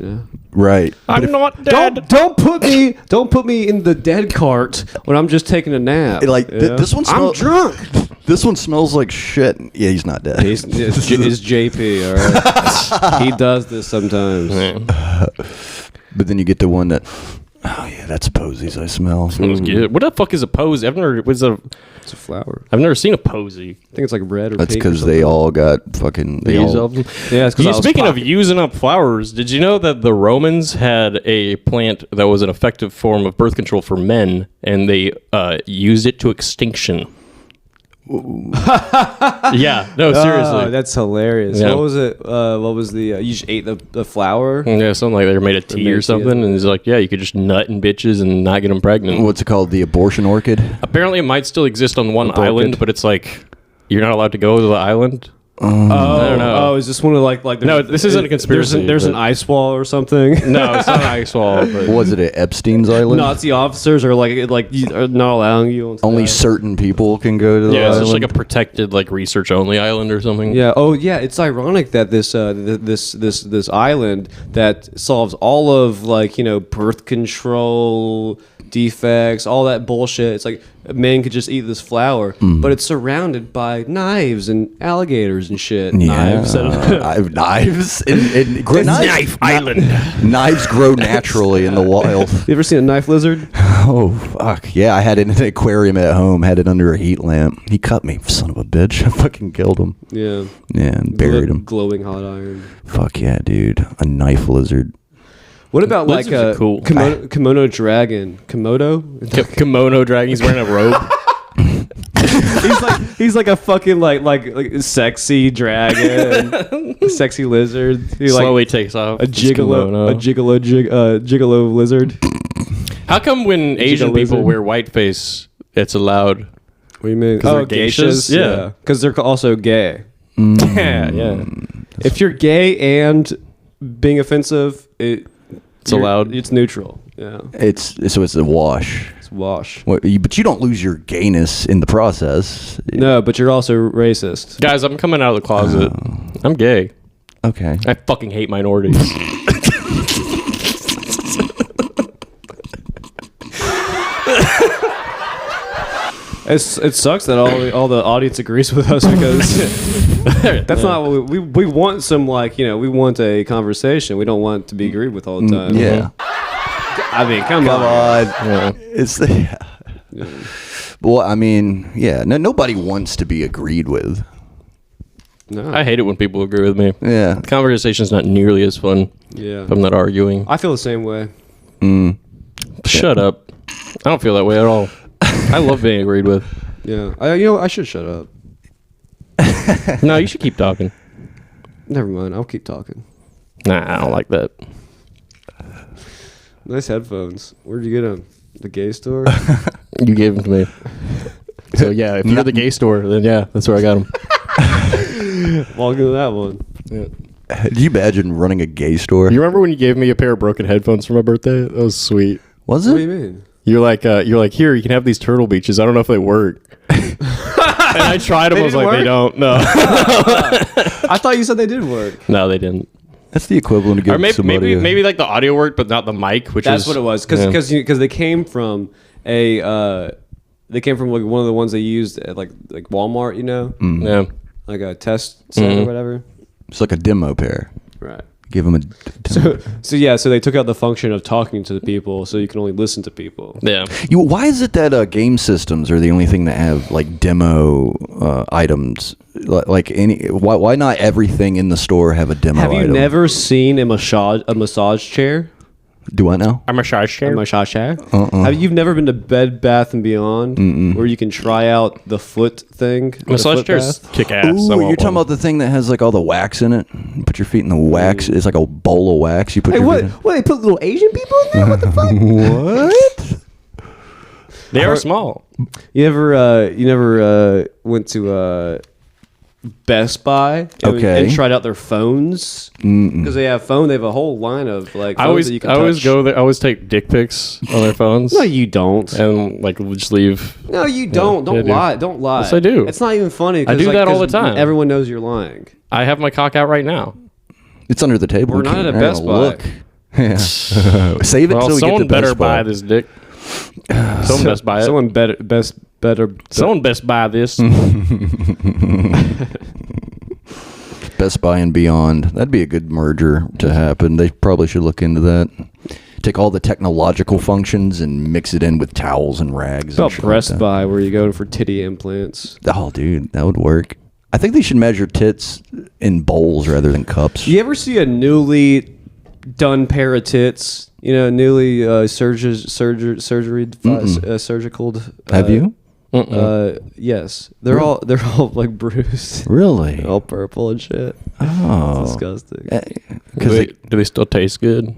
Right. I'm not dead. Don't put me in the dead cart when I'm just taking a nap. Like this one. I'm drunk. This one smells like shit. Yeah, he's not dead. It's JP. All right. He does this sometimes. But then you get the one that, oh yeah, that's posies I smell. Smells good. What the fuck is a posy? It's a flower. I've never seen a posy. I think it's like red or That's pink. because they all got fucking. They all, Yeah, it's 'cause I was speaking of using up flowers, did you know that the Romans had a plant that was an effective form of birth control for men, and they used it to extinction? Yeah, no, seriously. Oh, that's hilarious. Yeah. What was it? What was the? You just ate the flower. Yeah, something like they made a tea made or tea, something, yeah. and it's like, yeah, you could just nut in bitches and not get them pregnant. what's it called? The abortion orchid. Apparently, it might still exist on one Aborted. island, but it's like you're not allowed to go to the island. I don't know. Oh, is this one of like? No, this isn't a conspiracy, There's an but- ice wall or something. No, it's not an ice wall. But What was it at Epstein's Island? Nazi officers are like are not allowing you. Onto Only that. certain people can go to the yeah, it's island. just like a protected like research only island or something. Yeah. Oh, yeah. It's ironic that this island that solves all of birth control defects, all that bullshit. It's like men could just eat this flower, but it's surrounded by knives and alligators and shit. Knives. Knives and Knife Island. Knives grow naturally in the wild. You ever seen a knife lizard? Oh fuck yeah! I had it in an aquarium at home. Had it under a heat lamp. He cut me, son of a bitch. I fucking killed him. Yeah. Yeah, and buried him. Glowing hot iron. Fuck yeah, dude! A knife lizard. What about like Lizards a are cool. kimono dragon? Komodo? Kimono dragon. He's wearing a robe. he's like a fucking like sexy dragon, sexy lizard. He Slowly takes off. a his gigolo, kimono. gigolo lizard. How come when Asian lizard? people wear whiteface, it's allowed? What do you mean? they're geishas? Yeah. because they're also gay. Yeah. If you're gay and being offensive, it's allowed? It's neutral. Yeah, It's a wash. it's wash. But you don't lose your gayness in the process. No, but you're also racist. Guys, I'm coming out of the closet. I'm gay. Okay. I fucking hate minorities. It sucks that all the audience agrees with us because that's not what we want. Some we want a conversation. We don't want to be agreed with all the time. Yeah. I mean, come Come on. on. It's the. Well, I mean, yeah. No, nobody wants to be agreed with. No. I hate it when people agree with me. Yeah. The conversation's not nearly as fun Yeah. if I'm not arguing. I feel the same way. Shut up. I don't feel that way at all. I love being agreed with. Yeah. I should shut up. No, you should keep talking. Never mind. I'll keep talking. Nah, I don't like that. Nice headphones. Where'd you get them? The gay store? You gave them to me. So yeah, if you're the gay store, then yeah, that's where I got them. Welcome to that one. Yeah. Could you imagine running a gay store? You remember when you gave me a pair of broken headphones for my birthday? That was sweet. Was What do you it? mean? You're like, here, you can have these Turtle Beaches. I don't know if they work. And I tried them. I was didn't like, they work? don't. No. I thought you said they did work. No, they didn't. That's the equivalent of Or giving somebody maybe like the audio worked, but not the mic, which That's is what it was. yeah. Because they came from like one of the ones they used at like Walmart, you know, Yeah. like a test set or whatever. It's like a demo pair. Right. Give them a demo. So they took out the function of talking to the people, so you can only listen to people. Yeah. Why is it that game systems are the only thing that have like demo items? Why not everything in the store have a demo Have you item? never seen a massage chair? Do I know? A massage chair. A massage chair? You've never been to Bed Bath and Beyond, where you can try out the foot thing? the Massage foot chairs bath? kick ass. Ooh, you're talking about the thing that has like all the wax in it. You put your feet in the wax. It's like a bowl of wax. You put Hey, your what? feet in. What? They put little Asian people in there? What the fuck? What? They are small. You never went to Best Buy Okay. and tried out their phones because they have a whole line of like phones that you can I always touch. go there. I always take dick pics on their phones. No, you don't. And like just leave. No, you don't. Yeah, I Don't do. lie. Don't lie. Yes, I do. It's not even funny. I do that all the 'cause time. Everyone knows you're lying. I have my cock out right now. It's under the table. We're We not can't- at a we're not Best gonna Buy. Look. Yeah. Save it Well, till we get someone to better Best Buy. buy this dick. Someone best buy it. Someone better. Someone best buy this. Best Buy and Beyond. That'd be a good merger to happen. They probably should look into that. Take all the technological functions and mix it in with towels and rags. About and shit like Breast that. Buy, where you go for titty implants. Oh, dude, that would work. I think they should measure tits in bowls rather than cups. You ever see a newly done pair of tits? You know, newly surgical. Have you? Yes, they're all like bruised, Really? all purple and shit. Oh. It's disgusting. Do they still taste good?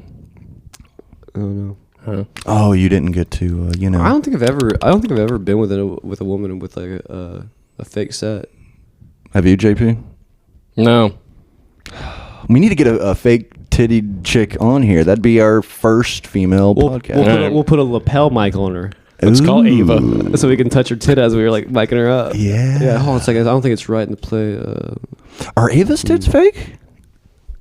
I don't know. Oh, you didn't get to, I don't think I've ever been with a woman with like a fake set. Have you, JP? No. We need to get a fake titty chick on here. That'd be our first female podcast. We'll put a lapel mic on her. It's called Ooh. Ava. So we can touch her tit as we were like micing her up. Yeah. Yeah. Hold on a second. I don't think it's right in the play. Are Ava's tits fake?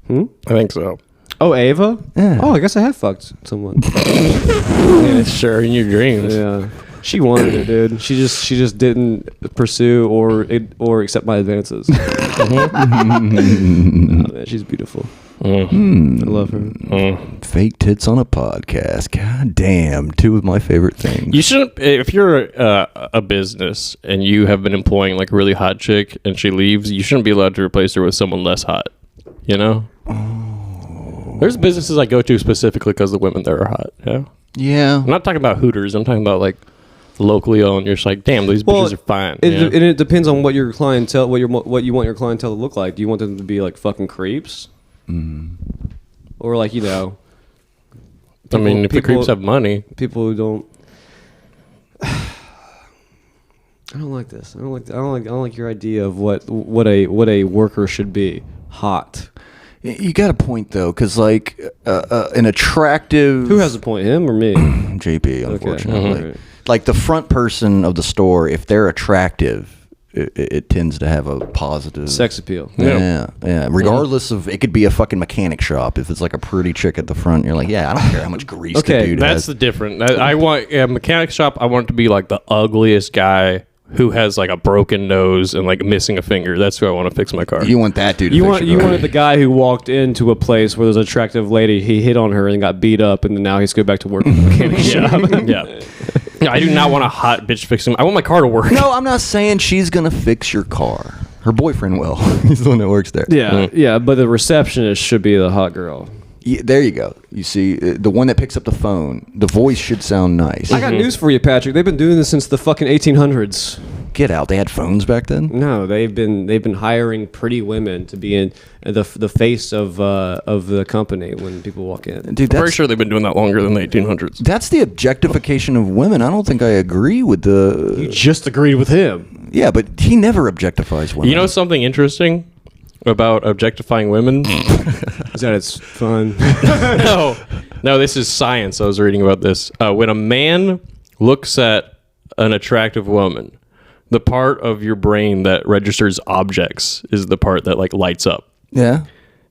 I think so. Oh, Ava? Yeah. Oh, I guess I have fucked someone. Yeah, sure, in your dreams. Yeah. She wanted it, dude. She just didn't pursue or accept my advances. Oh, man, she's beautiful. I love her. Fake tits on a podcast. God damn. Two of my favorite things. You shouldn't. If you're a business and you have been employing like a really hot chick and she leaves, you shouldn't be allowed to replace her with someone less hot. You know. There's businesses I go to specifically because the women there are hot. Yeah. Yeah. I'm not talking about Hooters. I'm talking about like locally owned. You're just like, damn, these bitches are fine. And it depends on what your clientele, what you want your clientele to look like. Do you want them to be like fucking creeps, or like I mean, if the creeps have money, people who don't. I don't like this. I don't like your idea of what a worker should be. Hot. You got a point though, because like an attractive. Who has a point? Him or me? JP? Unfortunately, Alright. like the front person of the store, if they're attractive, it tends to have a positive Sex appeal. Yeah. Regardless of, it could be a fucking mechanic shop. If it's like a pretty chick at the front, you're like, yeah, I don't care how much grease Okay, the dude that's has. the different. I want a mechanic shop. I want it to be like the ugliest guy who has like a broken nose and like missing a finger. That's who I want to fix my car. You want that dude? To You fix want your you car. wanted the guy who walked into a place where there's an attractive lady. He hit on her and got beat up, and then now he's going back to work at the mechanic shop. Yeah. I do not want a hot bitch fixing. I want my car to work. No, I'm not saying she's gonna fix your car. Her boyfriend will. He's the one that works there. Yeah, but the receptionist should be the hot girl. Yeah, there you go. You see, the one that picks up the phone, the voice should sound nice. I got news for you, Patrick. They've been doing this since the fucking 1800s. Get out. They had phones back then? No, they've been hiring pretty women to be in the face of the company when people walk in. Dude, I'm pretty sure they've been doing that longer than the 1800s. That's the objectification of women. I don't think I agree with the... You just agreed with him. Yeah, but he never objectifies women. You know something interesting about objectifying women? Is that it's fun? No, this is science. I was reading about this. When a man looks at an attractive woman, the part of your brain that registers objects is the part that like lights up. Yeah.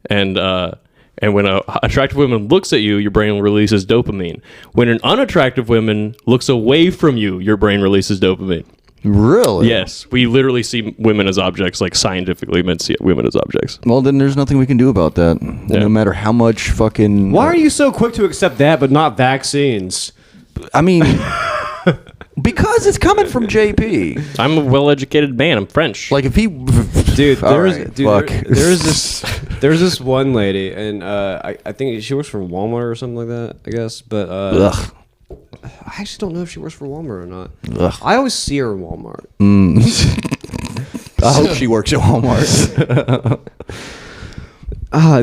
And when an attractive woman looks at you, your brain releases dopamine. When an unattractive woman looks away from you, your brain releases dopamine. Really? Yes, we literally see women as objects, like scientifically meant to see women as objects. Well, then there's nothing we can do about that. Yeah. No matter how much fucking... Why are you so quick to accept that, but not vaccines? I mean... because it's coming from JP. I'm a well-educated man. I'm French. Like if he... Dude, fuck. there's this one lady, and I think she works for Walmart or something like that, I guess. But Ugh. I actually don't know if she works for Walmart or not. Ugh. I always see her in Walmart. I hope she works at Walmart.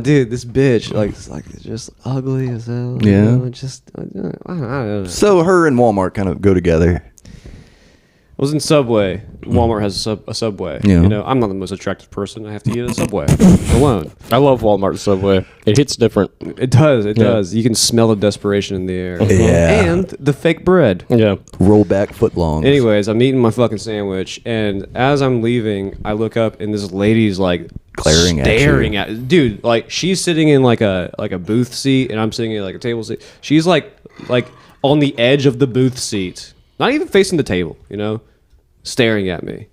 Dude, this bitch, like just ugly as hell. Yeah. You know, just I don't know. So her and Walmart kind of go together. I was in Subway. Walmart has a Subway. Yeah. You know, I'm not the most attractive person. I have to eat at a Subway alone. I love Walmart Subway. It hits different. It does. It does. You can smell the desperation in the air. Yeah. And the fake bread. Yeah. Roll back footlongs. Anyways, I'm eating my fucking sandwich, and as I'm leaving, I look up, and this lady's like Glaring at you. staring at dude. Like she's sitting in like a booth seat, and I'm sitting in like a table seat. She's like on the edge of the booth seat, not even facing the table. You know, staring at me.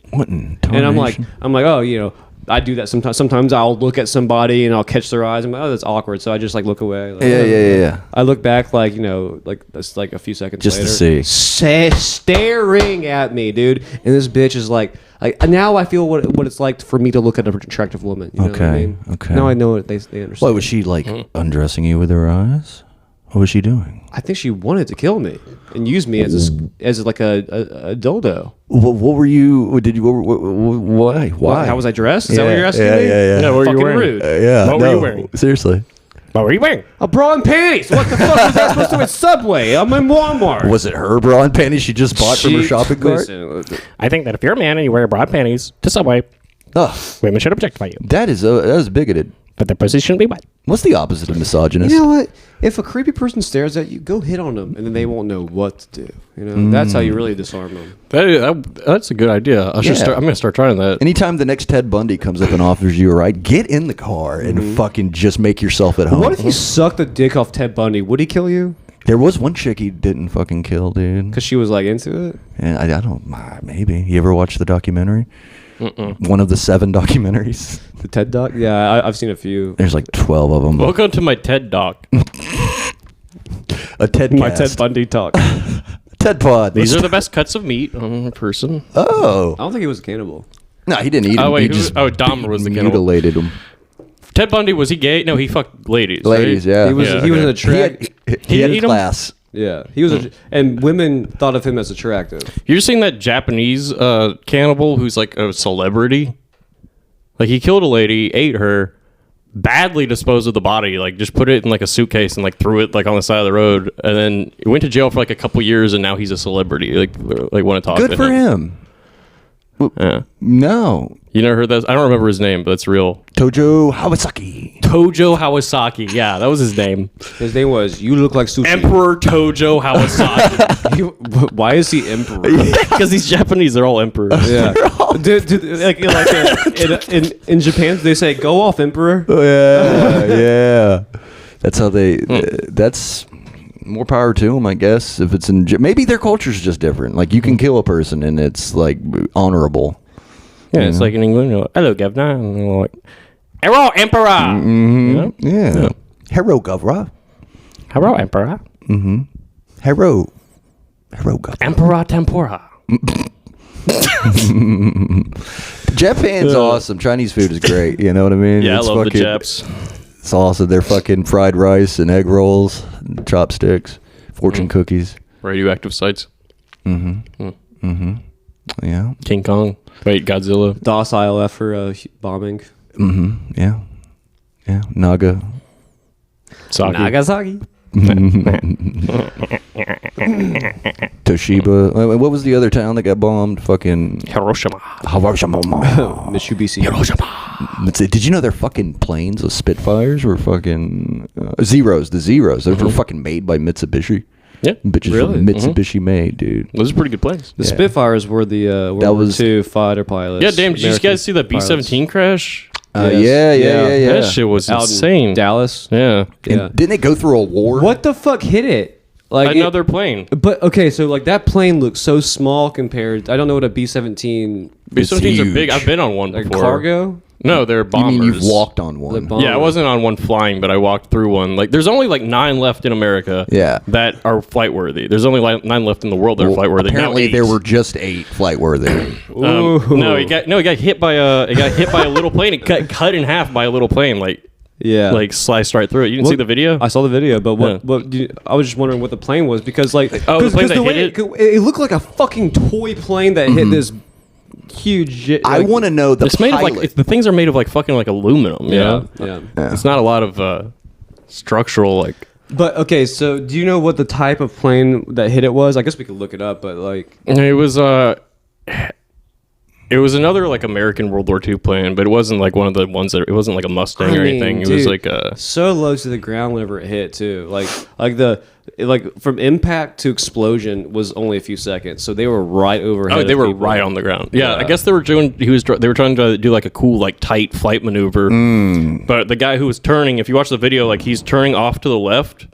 What in And I'm like, tarnation? oh, you know, I do that sometimes. Sometimes I'll look at somebody and I'll catch their eyes. I'm like, oh, that's awkward. So I just like look away. Like, Yeah. I look back like, you know, like that's like a few seconds Just later. to see. Staring at me, dude. And this bitch is like now I feel what it's like for me to look at an attractive woman. You know what I Okay, mean? okay. Now I know what they understand. What was she like undressing you with her eyes? What was she doing? I think she wanted to kill me and use me as like a dildo. What were you? What did you? Why? Why? How was I dressed? Is that what you're asking yeah, me? Yeah. No, what were you Fucking wearing? rude. Yeah. What were you wearing? Seriously. What were you wearing? A bra and panties. What the fuck was I supposed to do at Subway? I'm in Walmart. Was it her bra and panties she just bought from her shopping cart? Listen, I think that if you're a man and you wear broad panties to Subway, Ugh, women should objectify you. that is bigoted. But their pussy shouldn't be wet. What's the opposite of misogynist? you know what? If a creepy person stares at you, go hit on them, and then they won't know what to do. You know, that's how you really disarm them. That's a good idea. I'm going to start trying that. Anytime the next Ted Bundy comes up and offers you a ride, get in the car and fucking just make yourself at home. What if you sucked the dick off Ted Bundy? Would he kill you? There was one chick he didn't fucking kill, dude. Because she was like into it. Yeah, I don't. Maybe. You ever watch the documentary? One of the 7 documentaries. The TED Doc? Yeah, I've seen a few. There's like 12 of them. Welcome to my TED Doc. A TED My cast. Ted Bundy talk. TED pod. These are the best cuts of meat on a person. Oh. I don't think he was a cannibal. No, he didn't eat him. Oh, wait, he who- just Dahmer was the cannibal. mutilated him. Ted Bundy, was he gay? No, he fucked ladies. Ladies, right? yeah. He was Yeah, he was okay. an attract. He He had ate a 'em? class. Yeah, he was, and women thought of him as attractive. You're seeing that Japanese cannibal who's like a celebrity? Like he killed a lady, ate her, badly disposed of the body, like just put it in like a suitcase and like threw it like on the side of the road, and then he went to jail for like a couple years, and now he's a celebrity. Like want to talk. Good to for him. Yeah. No. You never heard that? I don't remember his name, but it's real. Tojo Hawasaki. Tojo Hawasaki. Yeah, that was his name. His name was "You Look Like Sushi." Emperor Tojo Hawasaki. Why is he emperor? Because these Japanese, they're all emperors. Yeah, in Japan they say "Go off, emperor." Yeah. That's how they. That's more power to them, I guess. If it's in, maybe their culture's just different. Like you can kill a person and it's like honorable. Yeah, it's like in England, you're like, hello, governor. And they're like, hello, emperor. You know? Yeah. Hero govra. Hello, emperor. Hero govra. Emperor tempura. Japan's awesome. Chinese food is great. You know what I mean? Yeah, It's I love the fucking- Japs. It's awesome. They're fucking fried rice and egg rolls, and chopsticks, fortune cookies. Radioactive sites. Yeah. King Kong. Wait, Godzilla. Docile after bombing. Yeah. Yeah. Naga. Saki. Nagasaki. Toshiba. What was the other town that got bombed? Fucking Hiroshima. Mitsubishi. Let's see. Did you know their fucking planes, the Spitfires, were fucking Zeros? The Zeros. Those were fucking made by Mitsubishi. Yeah. Bitches Really? from Mitsubishi made, dude. Those are pretty good planes. The Spitfires were the World That War was- II fighter pilots. Yeah, damn. Did you American guys see that B-17 crash? Yeah. That shit was Out in insane. Dallas. Yeah. And Yeah. didn't it go through a war? What the fuck hit it? Like Another plane. But okay, so like that plane looks so small compared. I don't know what a B-17 B-17s are huge. big. I've been on one like before. cargo. No, they're You bombers. mean you've walked on one? bomb- Yeah, I wasn't on one flying, but I walked through one. Like, there's only like 9 left in America. Yeah. That are flight worthy. There's only like 9 left in the world that are flight worthy. Apparently, now there 8. were just 8 flight worthy. No, it got hit by a little plane. It cut in half by a little plane. Yeah, Like sliced right through it. You didn't see the video? I saw the video, but Yeah. I was just wondering what the plane was because like Oh, the plane that way hit it looked like a fucking toy plane that hit this huge. I want to know the It's made pilot. of like the things are made of like fucking like aluminum. You know? yeah. It's not a lot of structural like. But okay, so do you know what the type of plane that hit it was? I guess we could look it up, but like It was another like American World War II plane, but it wasn't like one of the ones that it wasn't like a Mustang or anything. It was dude, like a so low to the ground whenever it hit too. Like from impact to explosion was only a few seconds, so they were right overhead. oh, they of were people. right on the ground. Yeah, I guess they were doing. They were trying to do like a cool like tight flight maneuver. But the guy who was turning, if you watch the video, like he's turning off to the left.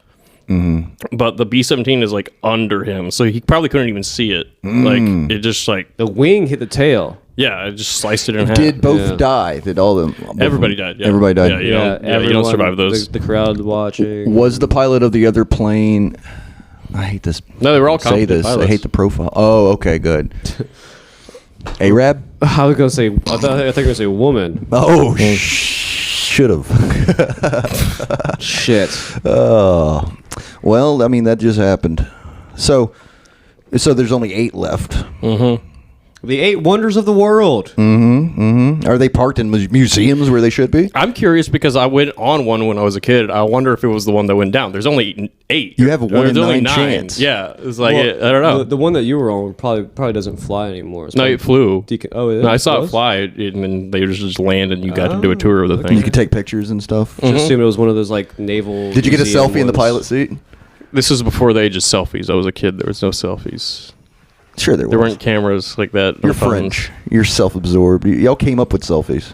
But the B-17 is like under him, so he probably couldn't even see it. Like it just like The wing hit the tail. yeah, it just sliced it in half. Did both Yeah. die? Did all of them? Everybody died. Yeah. Everybody died. Yeah, you don't, you don't everyone- survive those. The crowd watching. Was the pilot of the other plane? I hate this. No, they were all say competent this. pilots. I hate the profile. Oh, okay, good. Arab? I was gonna say. I thought you were gonna say woman. Oh, should have. Shit. Oh, well, I mean that just happened. So there's only 8 left. The 8 wonders of the world. Are they parked in museums where they should be? I'm curious because I went on one when I was a kid. I wonder if it was the one that went down. There's only 8. You have a 1 There's in only 9 chance. Yeah, it's like Well, I don't know. The one that you were on probably doesn't fly anymore. It's No, probably it flew. Oh, it No, I saw it was? fly, and then they just land, and you got to do a tour of the You thing. could take pictures and stuff. Just assume it was one of those like naval. Did you get a museum selfie in the ones. pilot seat? This is before the age of selfies. I was a kid. There was no selfies. Sure, there There was. weren't cameras like that. You're or phones. French. You're self-absorbed. Y'all came up with selfies.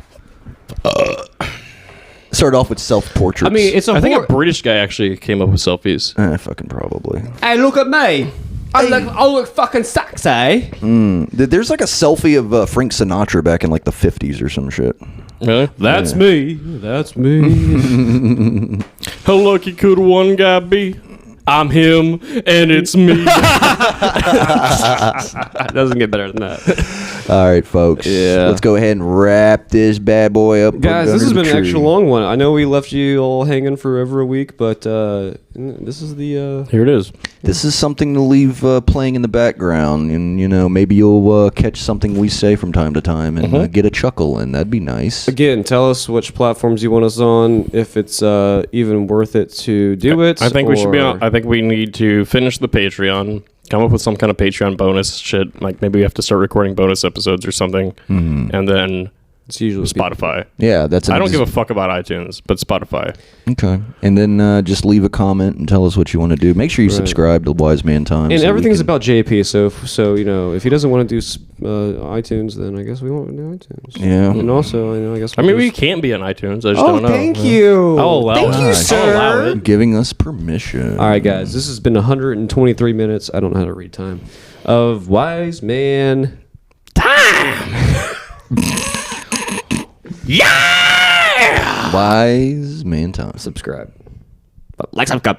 Start off with self-portraits. I mean, it's a. I think a British guy actually came up with selfies. fucking probably. Hey, look at me. I look fucking sexy. There's like a selfie of Frank Sinatra back in like the 50s or some shit. Really? That's me. That's me. How lucky could one guy be? I'm him, and it's me. It doesn't get better than that. All right, folks. Yeah. Let's go ahead and wrap this bad boy up. Guys, under this has the been an tree. extra long one. I know we left you all hanging for over a week, but this is the. Here it is. This is something to leave playing in the background, and maybe you'll catch something we say from time to time and get a chuckle, and that'd be nice. Again, tell us which platforms you want us on, if it's even worth it to do it. I think we should be or- on. I think we need to finish the Patreon. Come up with some kind of Patreon bonus shit. Like maybe we have to start recording bonus episodes or something, and then It's usually Spotify. Yeah, that's. I don't give a fuck about iTunes, but Spotify. Okay, and then just leave a comment and tell us what you want to do. Make sure you subscribe to Wise Man Time. And so we everything's can- about JP. So if he doesn't want to do iTunes, then I guess we won't do iTunes. Yeah. And also, I guess. I mean, we can't be on iTunes. I just Oh, don't know. thank you. I'll allow Thank it. you, I'll allow sir. it. giving us permission. All right, guys. This has been 123 minutes. I don't know how to read time. Of Wise Man Yeah. Wise Man Time. Subscribe. Like, subscribe.